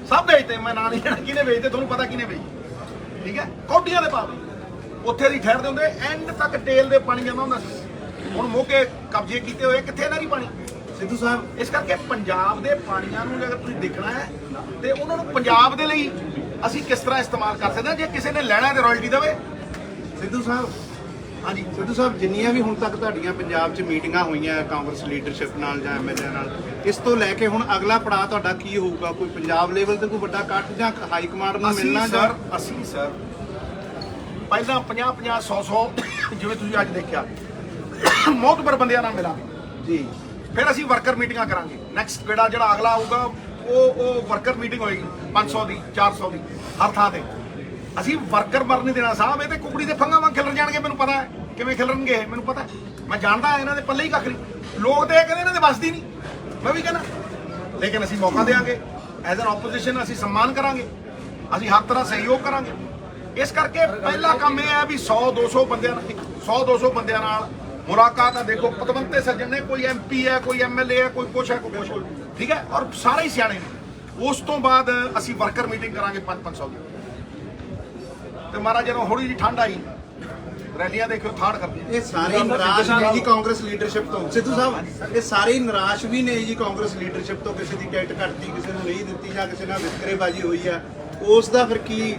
ਸਭ ਵੇਚਦੇ। ਮੈਂ ਨਾਂ ਨਹੀਂ ਲੈਣਾ ਕਿਹਨੇ ਵੇਚਦੇ, ਤੁਹਾਨੂੰ ਪਤਾ ਕਿਹਨੇ ਵੇਚਦੇ, ਠੀਕ ਹੈ? ਕੌਡੀਆਂ ਦੇ ਭਾਅ ਉੱਥੇ ਦੀ ਠਹਿਰਦੇ ਹੁੰਦੇ, ਐਂਡ ਤੱਕ ਟੇਲ ਦੇ ਪਾਣੀ ਜਾਂਦਾ ਹੁੰਦਾ ਸੀ। ਹੁਣ ਮੋਗੇ ਕਬਜ਼ੇ ਕੀਤੇ ਹੋਏ, ਕਿੱਥੇ ਨਹਿਰੀ ਪਾਣੀ ਸਿੱਧੂ ਸਾਹਿਬ? ਇਸ ਕਰਕੇ ਪੰਜਾਬ ਦੇ ਪਾਣੀਆਂ ਨੂੰ ਅਗਰ ਤੁਸੀਂ ਦੇਖਣਾ ਹੈ ਤੇ ਉਹਨਾਂ ਨੂੰ ਪੰਜਾਬ ਦੇ ਲਈ ਅਸੀਂ ਕਿਸ ਤਰ੍ਹਾਂ ਇਸਤੇਮਾਲ ਕਰ ਸਕਦੇ ਹਾਂ। ਜੇ ਕਿਸੇ ਨੇ ਲੈਣਾ ਤੇ ਰਾਇਲਟੀ ਦੇਵੇ। ਸਿੱਧੂ ਸਾਹਿਬ, ਹਾਂਜੀ ਸਿੱਧੂ ਸਾਹਿਬ, ਜਿੰਨੀਆਂ ਵੀ ਹੁਣ ਤੱਕ ਤੁਹਾਡੀਆਂ ਪੰਜਾਬ 'ਚ ਮੀਟਿੰਗਾਂ ਹੋਈਆਂ ਕਾਂਗਰਸ ਲੀਡਰਸ਼ਿਪ ਨਾਲ ਜਾਂ ਐਮਐਲਏ ਨਾਲ, ਇਸ ਤੋਂ ਲੈ ਕੇ ਹੁਣ ਅਗਲਾ ਪੜਾਅ ਤੁਹਾਡਾ ਕੀ ਹੋਊਗਾ? ਕੋਈ ਪੰਜਾਬ ਲੈਵਲ ਤੇ ਕੋਈ ਵੱਡਾ ਕੱਟ ਜਾਂ ਹਾਈ ਕਮਾਂਡ ਨੂੰ ਮਿਲਣਾ? ਅਸੀਂ ਸਰ ਪਹਿਲਾਂ 50-50, 100-100 ਜਿਵੇਂ ਤੁਸੀਂ ਅੱਜ ਦੇਖਿਆ ਮੌਤਬਰ ਬੰਦਿਆਂ ਨਾਲ ਮਿਲਾਂਗੇ। ਜੀ ਫਿਰ ਅਸੀਂ ਵਰਕਰ ਮੀਟਿੰਗਾਂ ਕਰਾਂਗੇ। ਨੈਕਸਟ ਕਿਹੜਾ ਜਿਹੜਾ ਅਗਲਾ ਆਊਗਾ ਉਹ ਵਰਕਰ ਮੀਟਿੰਗ ਹੋਏਗੀ 500 ਦੀ 400 ਦੀ ਹਰ ਥਾਂ ਤੇ। ਅਸੀਂ ਵਰਕਰ ਮਰ ਨਹੀਂ ਦੇਣਾ ਸਾਹਿਬ। ਇਹ ਤੇ ਕੁਕੜੀ ਦੇ ਫੰਗਾਂ ਵਾਂਗ ਖਿਲਰ ਜਾਣਗੇ, ਮੈਨੂੰ ਪਤਾ ਹੈ ਕਿਵੇਂ ਖਿਲਰਨਗੇ ਇਹ, ਮੈਨੂੰ ਪਤਾ ਹੈ। ਮੈਂ ਜਾਣਦਾ ਇਹਨਾਂ ਦੇ ਪੱਲੇ ਹੀ ਕੱਖ ਨਹੀਂ। ਲੋਕ ਤੇ ਇਹ ਕਹਿੰਦੇ ਇਹਨਾਂ ਦੇ ਵੱਸ ਦੀ ਨਹੀਂ, ਮੈਂ ਵੀ ਕਹਿੰਦਾ, ਲੇਕਿਨ ਅਸੀਂ ਮੌਕਾ ਦੇਵਾਂਗੇ। ਐਜ਼ ਐਨ ਆਪੋਜੀਸ਼ਨ ਅਸੀਂ ਸਨਮਾਨ ਕਰਾਂਗੇ, ਅਸੀਂ ਹਰ ਤਰ੍ਹਾਂ ਸਹਿਯੋਗ ਕਰਾਂਗੇ। ਇਸ ਕਰਕੇ ਪਹਿਲਾ ਕੰਮ ਇਹ ਹੈ ਵੀ 100-200 ਬੰਦਿਆਂ ਨਾਲ ਮੁਲਾਕਾਤ ਹੈ। ਦੇਖੋ ਪਤਵੰਤੇ ਸੱਜਣ ਨੇ, ਕੋਈ MP ਹੈ, ਕੋਈ MLA ਹੈ, ਕੋਈ ਕੁਛ ਹੈ, ਕੋਈ ਕੁਛ, ਠੀਕ ਹੈ, ਔਰ ਸਾਰੇ ਹੀ ਸਿਆਣੇ ਨੇ। ਉਸ ਤੋਂ ਬਾਅਦ ਅਸੀਂ ਵਰਕਰ ਮੀਟਿੰਗ ਕਰਾਂਗੇ 500 ਦੀ। ਤੇ ਮਹਾਰਾਜ ਜਦੋਂ ਥੋੜੀ ਜਿਹੀ ਠੰਡ ਆਈ, ਰੈਲੀਆਂ ਦੇਖਿਓ ਥਾੜ ਕਰਦੀਆਂ। ਇਹ ਸਾਰੇ ਨਿਰਾਸ਼ ਨੇ ਜੀ ਕਾਂਗਰਸ ਲੀਡਰਸ਼ਿਪ ਤੋਂ। ਸਿੱਧੂ ਸਾਹਿਬ, ਇਹ ਸਾਰੇ ਨਿਰਾਸ਼ ਵੀ ਨੇ ਜੀ ਕਾਂਗਰਸ ਲੀਡਰਸ਼ਿਪ ਤੋਂ। ਕਿਸੇ ਦੀ ਟਿਕਟ ਘਟਦੀ, ਕਿਸੇ ਨੂੰ ਨਹੀਂ ਦਿੱਤੀ, ਜਾਂ ਕਿਸੇ ਨਾਲ ਵਿਤਕਰੇਬਾਜ਼ੀ ਹੋਈ ਹੈ, ਉਸ ਦਾ ਫਿਰ ਕੀ?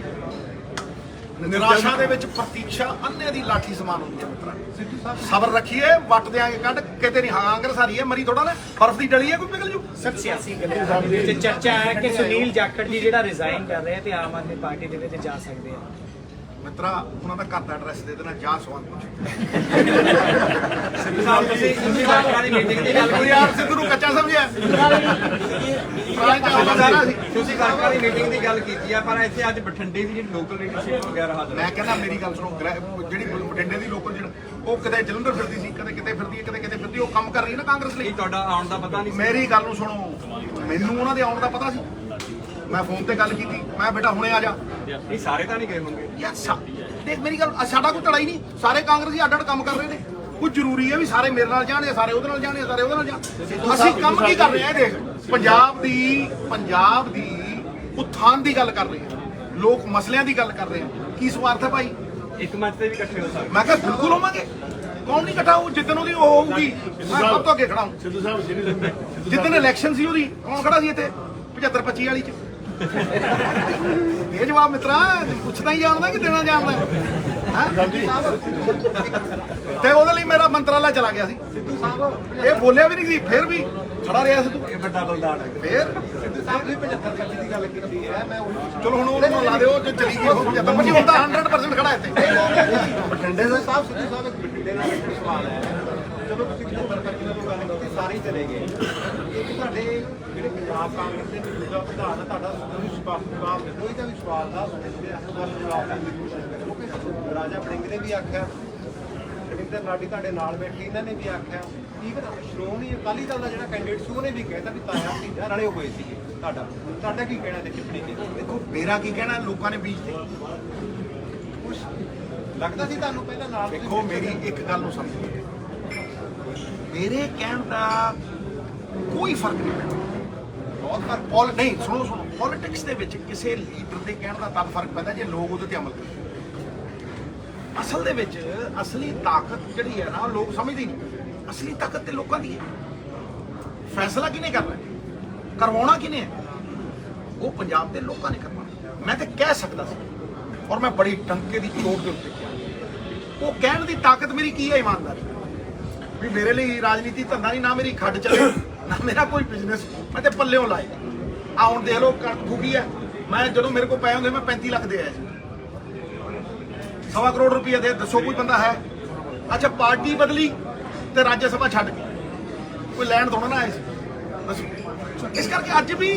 ਨਿਰਾਸ਼ਾ ਦੇ ਵਿੱਚ ਪ੍ਰਤੀਕਸ਼ਾ ਅੰਨੇ ਦੀ ਲਾਠੀ ਸਮਾਨ ਹੁੰਦੀ ਹੈ ਮਿੱਤਰਾ। ਸਬਰ ਰੱਖੀਏ, ਵੱਟ ਦਿਆਂਗੇ ਕੱਢ। ਕਿਤੇ ਨਹੀਂ ਕਾਂਗਰਸ ਹਾਰੀ ਹੈ, ਮਰੀ ਥੋੜਾ ਨਾ, ਬਰਫ਼ ਦੀ ਡਲੀ ਹੈ, ਕੋਈ ਪਿਘਲ ਜੂ। ਸਰ ਸਿਆਸੀ ਗੱਲਾਂ ਦੇ ਵਿੱਚ ਚਰਚਾ ਹੈ ਕਿ ਸੁਨੀਲ ਜਾਖੜ ਜੀ ਜਿਹੜਾ ਰਿਜ਼ਾਈਨ ਕਰ ਰਹੇ ਤੇ ਆਮ ਆਦਮੀ ਪਾਰਟੀ ਦੇ ਵਿੱਚ ਜਾ ਸਕਦੇ ਆ। ਮਿੱਤਰਾ ਉਹਨਾਂ ਦਾ ਘਰ ਦਾ ਐਡਰੈਸ ਦੇ ਦੇਣਾ, ਜਾ ਸਵਾਲ ਪੁੱਛ। ਤੁਸੀਂ ਵਰਕਰਾਂ ਦੀ ਮੀਟਿੰਗ ਦੀ ਗੱਲ ਕੋਈ ਯਾਰ ਸਿੱਧੂ ਨੂੰ ਕੱਚਾ ਸਮਝਿਆ। ਤੁਸੀਂ ਵਰਕਰਾਂ ਦੀ ਮੀਟਿੰਗ ਦੀ ਗੱਲ ਕੀਤੀ ਆ, ਪਰ ਇੱਥੇ ਅੱਜ ਬਠਿੰਡੇ ਦੀ ਜਿਹੜੀ ਲੋਕਲ ਲੀਡਰਸ਼ਿਪ ਵਗੈਰਾ ਹਾਜ਼ਰ ਮੈਂ ਕਹਿੰਦਾ ਮੇਰੀ ਗੱਲ ਸੁਣੋ, ਜਿਹੜੀ ਬਠਿੰਡੇ ਦੀ ਲੋਕਲ ਜਿਹੜਾ ਉਹ ਕਿਤੇ ਜਲੰਧਰ ਫਿਰਦੀ ਸੀ, ਕਦੇ ਕਿਤੇ ਫਿਰਦੀ ਹੈ, ਕਦੇ ਕਿਤੇ ਫਿਰਦੀ, ਉਹ ਕੰਮ ਕਰ ਰਹੀ ਹੈ ਨਾ ਕਾਂਗਰਸ ਲਈ। ਤੁਹਾਡਾ ਆਉਣ ਦਾ ਪਤਾ ਨਹੀਂ ਸੀ? ਮੇਰੀ ਗੱਲ ਨੂੰ ਸੁਣੋ, ਮੈਨੂੰ ਉਹਨਾਂ ਦੇ ਆਉਣ ਦਾ ਪਤਾ ਸੀ। ਮੈਂ ਫੋਨ ਤੇ ਗੱਲ ਕੀਤੀ, ਮੈਂ ਬੇਟਾ ਹੁਣੇ ਆ ਜਾ। ਇਹ ਸਾਰੇ ਤਾਂ ਨਹੀਂ ਗਏ ਹੋਣਗੇ ਯਾਰ ਦੇਖ ਮੇਰੀ ਗੱਲ, ਸਾਡਾ ਕੋਈ ਲੜਾਈ ਨਹੀਂ। ਸਾਰੇ ਕਾਂਗਰਸੀ ਅੱਡ ਅੱਡ ਕੰਮ ਕਰ ਰਹੇ ਨੇ। ਕੋਈ ਜ਼ਰੂਰੀ ਹੈ ਵੀ ਸਾਰੇ ਮੇਰੇ ਨਾਲ ਜਾਣ ਜਾਂ ਸਾਰੇ ਉਹਦੇ ਨਾਲ ਜਾਣ ਜਾਂ ਸਾਰੇ ਉਹਦੇ ਨਾਲ ਜਾਣ। ਅਸੀਂ ਕੰਮ ਕੀ ਕਰ ਰਹੇ ਹਾਂ? ਦੇਖ ਪੰਜਾਬ ਦੀ ਉਥਾਨ ਦੀ ਗੱਲ ਕਰ ਰਹੇ ਹਾਂ, ਲੋਕ ਮਸਲਿਆਂ ਦੀ ਗੱਲ ਕਰ ਰਹੇ ਹਾਂ। ਕੀ ਸਵਾਰਥ ਹੈ ਭਾਈ? ਇੱਕ ਮੰਚ ਤੇ ਵੀ ਇਕੱਠੇ ਹੋ ਸਕਦੇ। ਮੈਂ ਕਿਹਾ ਬਿਲਕੁਲ ਹੋਵਾਂਗੇ। ਕੌਣ ਨਹੀਂ ਇਕੱਠਾ ਹੋਊ? ਜਿੱਦਣ ਉਹਦੀ ਉਹ ਹੋਊਗੀ ਮੈਂ ਸਭ ਤੋਂ ਅੱਗੇ ਖੜਾ ਹੂੰ। ਸਿੱਧੂ ਸਾਹਿਬ ਜਿੱਦਣ ਇਲੈਕਸ਼ਨ ਸੀ ਉਹਦੀ, ਕੌਣ ਖੜਾ ਸੀ ਇੱਥੇ 75-25 ਵਾਲੀ ਚ? ਇਹ ਜਵਾਬ ਮਿੱਤਰਾ ਪੁੱਛਦਾ ਹੀ ਜਾਣਦਾ ਕਿ ਦੇਣਾ ਜਾਣਦਾ ਹੈ? ਤੇ ਉਹਦੇ ਲਈ ਮੇਰਾ ਮੰਤਰਾਲਾ ਚਲਾ ਗਿਆ ਸੀ। ਸਿੱਧੂ ਸਾਹਿਬ ਇਹ ਬੋਲਿਆ ਵੀ ਨਹੀਂ ਸੀ, ਫਿਰ ਵੀ ਖੜਾ ਰਿਹਾ ਸਿੱਧੂ। ਇਹ ਵੱਡਾ ਬਲਦਾਨ ਹੈ। ਫਿਰ ਸਿੱਧੂ ਸਾਹਿਬ ਤੁਸੀਂ 75-25 ਦੀ ਗੱਲ ਕੀਤੀ ਹੈ, ਮੈਂ ਚਲੋ ਹੁਣ ਉਹਨੂੰ ਲਾ ਦਿਓ, ਜੇ ਚਲੀ ਗਈ ਉਹ 75-25 ਹੁਣ ਤਾਂ 100% ਖੜਾ ਇੱਥੇ। ਬਠਿੰਡੇ ਦਾ ਸਾਹਿਬ ਸਿੱਧੂ ਸਾਹਿਬ ਇੱਕ ਬਠਿੰਡੇ ਦਾ ਇੱਕ ਸਵਾਲ ਹੈ। ਜਦੋਂ ਤੁਸੀਂ 75-25 ਦੀ ਗੱਲ ਕੀਤੀ, ਸਾਰੇ ਹੀ ਚਲੇ ਗਏ। ਇੱਕ ਤੁਹਾਡੇ ਜਿਹੜੇ ਪੰਜਾਬ ਕਾਂਗਰਸ ਦੇ ਮੌਜੂਦਾ ਪ੍ਰਧਾਨ ਆ, ਤੁਹਾਡਾ ਕੋਈ ਸਪਸ਼ਟ ਜਵਾਬ ਨਹੀਂ, ਕੋਈ ਦਾ ਵੀ ਸਵਾਲ ਦਾ ਸਪਸ਼ਟ ਜਵਾਬ ਦੇਣ ਦੀ ਕੋਸ਼ਿਸ਼ ਕਰੋ। ਕਿਉਂਕਿ ਰਾਜਾ ਵੜਿੰਗ ਨੇ ਵੀ ਆਖਿਆ, ਰਵਿੰਦਰ ਲਾਡੀ ਤੁਹਾਡੇ ਨਾਲ ਬੈਠੇ, ਇਹਨਾਂ ਨੇ ਵੀ ਆਖਿਆ, ਈਵਨ ਸ਼੍ਰੋਮਣੀ ਅਕਾਲੀ ਦਲ ਦਾ ਜਿਹੜਾ ਕੈਂਡੀਡੇਟ ਸੀ ਉਹਨੇ ਵੀ ਕਹਿਤਾ ਵੀ ਤਾਇਆ ਭਤੀਜਾ ਰਲੇ ਹੋਏ ਸੀਗੇ। ਤੁਹਾਡਾ ਕੀ ਕਹਿਣਾ ਤੇ ਟਿੱਪਣੀ ਕੀ? ਦੇਖੋ ਮੇਰਾ ਕੀ ਕਹਿਣਾ, ਲੋਕਾਂ ਨੇ ਬੀਜ ਤੇ ਕੁਛ ਲੱਗਦਾ ਸੀ ਤੁਹਾਨੂੰ ਪਹਿਲਾਂ ਨਾਲ? ਦੇਖੋ ਮੇਰੀ ਇੱਕ ਗੱਲ ਨੂੰ ਸਮਝੋ, ਮੇਰੇ ਕਹਿਣ ਦਾ ਕੋਈ ਫਰਕ ਨਹੀਂ ਪੈਂਦਾ। ਬਹੁਤ ਫਰਕ ਨਹੀਂ, ਸੁਣੋ ਪੋਲਿਟਿਕਸ ਦੇ ਵਿੱਚ ਕਿਸੇ ਲੀਡਰ ਦੇ ਕਹਿਣ ਦਾ ਤਦ ਫਰਕ ਪੈਂਦਾ ਜੇ ਲੋਕ ਉਹਦੇ ਤੇ ਅਮਲ ਕਰਨ। ਅਸਲ ਦੇ ਵਿੱਚ ਅਸਲੀ ਤਾਕਤ ਜਿਹੜੀ ਹੈ ਨਾ, ਲੋਕ ਸਮਝਦੇ ਨਹੀਂ। ਅਸਲੀ ਤਾਕਤ ਤੇ ਲੋਕਾਂ ਦੀ ਹੈ। ਫੈਸਲਾ ਕਿਹਨੇ ਕਰਨਾ, ਕਰਵਾਉਣਾ ਕਿਹਨੇ ਹੈ? ਉਹ ਪੰਜਾਬ ਦੇ ਲੋਕਾਂ ਨੇ ਕਰਵਾਉਣਾ। ਮੈਂ ਤੇ ਕਹਿ ਸਕਦਾ ਸੀ, ਔਰ ਮੈਂ ਬੜੀ ਟੰਕੇ ਦੀ ਚੋਟ ਦੇ ਉੱਤੇ ਕਿਹਾ। ਉਹ ਕਹਿਣ ਦੀ ਤਾਕਤ ਮੇਰੀ ਕੀ ਹੈ? ਇਮਾਨਦਾਰੀ। ਵੀ ਮੇਰੇ ਲਈ ਰਾਜਨੀਤੀ ਧੰਦਾ ਨਹੀਂ, ਨਾ ਮੇਰੀ ਖੱਡ ਚੱਲੇ, ਨਾ ਮੇਰਾ ਕੋਈ ਬਿਜ਼ਨਸ, ਮੈਂ ਤੇ ਪੱਲਿਓਂ ਲਾਏ। ਆ ਹੁਣ ਦੇਖ ਲਓ ਕਣਕ ਫੂਕੀ ਹੈ। ਮੈਂ ਜਦੋਂ ਮੇਰੇ ਕੋਲ ਪਏ ਹੁੰਦੇ ਮੈਂ 35 ਲੱਖ ਦੇ ਆਇਆ ਸੀ। 1.25 ਕਰੋੜ ਰੁਪਏ ਦੇ, ਦੱਸੋ ਕੋਈ ਬੰਦਾ ਹੈ? ਅੱਛਾ ਪਾਰਟੀ ਬਦਲੀ ਤੇ ਰਾਜ ਸਭਾ ਛੱਡ ਕੇ ਕੋਈ ਲੈਣ ਥੋੜਾ ਨਾ ਆਏ ਸੀ, ਦੱਸੋ। ਇਸ ਕਰਕੇ ਅੱਜ ਵੀ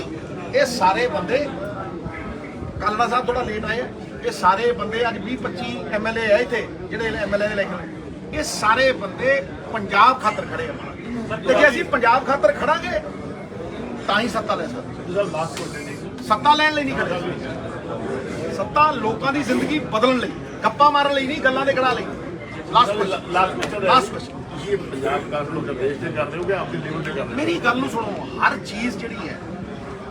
ਇਹ ਸਾਰੇ ਬੰਦੇ, ਕਾਲੜਾ ਸਾਹਿਬ ਥੋੜਾ ਲੇਟ ਆਏ, ਇਹ ਸਾਰੇ ਬੰਦੇ ਅੱਜ 20-25 MLA ਹੈ ਇੱਥੇ, ਜਿਹੜੇ MLA ਦੇ ਇਲੈਕਸ਼ਨ, ਇਹ ਸਾਰੇ ਬੰਦੇ ਪੰਜਾਬ ਖਾਤਰ ਖੜੇ ਆ। ਤੇ ਜੇ ਅਸੀਂ ਪੰਜਾਬ ਖਾਤਰ ਖੜਾਂਗੇ ਤਾਂ ਹੀ ਸੱਤਾ ਲੈ ਸਕਦੇ। ਸੱਤਾ ਲੈਣ ਲਈ ਨਹੀਂ ਖੜੇ। ਸੱਤਾ ਲੋਕਾਂ ਦੀ ਜ਼ਿੰਦਗੀ ਬਦਲਣ ਲਈ, ਗੱਪਾਂ ਮਾਰਨ ਲਈ ਨਹੀਂ, ਗੱਲਾਂ ਦੇ ਕੜਾ ਲਈ। ਲਾਸਟ ਕੁਐਸਚਨ, ਤੁਸੀਂ ਪੰਜਾਬ ਵਿਕਾਸ ਨੂੰ ਨਿਰਦੇਸ਼ ਤੇ ਕਰ ਰਹੇ ਹੋ ਕਿ ਆਪਣੀ ਲੈਵਲ ਤੇ ਕਰ ਰਹੇ ਹੋ? ਮੇਰੀ ਗੱਲ ਨੂੰ ਸੁਣੋ, ਹਰ ਚੀਜ਼ ਜਿਹੜੀ ਹੈ,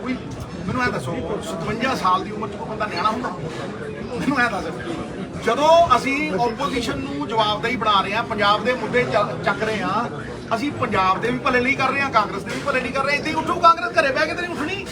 ਕੋਈ ਮੈਨੂੰ ਇਹ ਦੱਸੋ 57 ਸਾਲ ਦੀ ਉਮਰ 'ਚ ਕੋਈ ਬੰਦਾ ਨਿਆਣਾ ਹੁੰਦਾ? ਮੈਨੂੰ ਇਹ ਦੱਸ। ਜਦੋਂ ਅਸੀਂ ਆਪੋਜੀਸ਼ਨ ਨੂੰ ਜਵਾਬਦੇਹੀ ਬਣਾ ਰਹੇ ਹਾਂ, ਪੰਜਾਬ ਦੇ ਮੁੱਦੇ ਚੱਕ ਰਹੇ ਹਾਂ, ਅਸੀਂ ਪੰਜਾਬ ਦੇ ਵੀ ਭਲੇ ਲਈ ਕਰ ਰਹੇ ਹਾਂ, ਕਾਂਗਰਸ ਦੇ ਵੀ ਭਲੇ ਲਈ ਕਰ ਰਹੇ ਹਾਂ। ਇੱਥੇ ਉੱਠੋ, ਕਾਂਗਰਸ ਘਰੇ ਬਹਿ ਕੇ ਤੇ ਨਹੀਂ ਉੱਠਣੀ।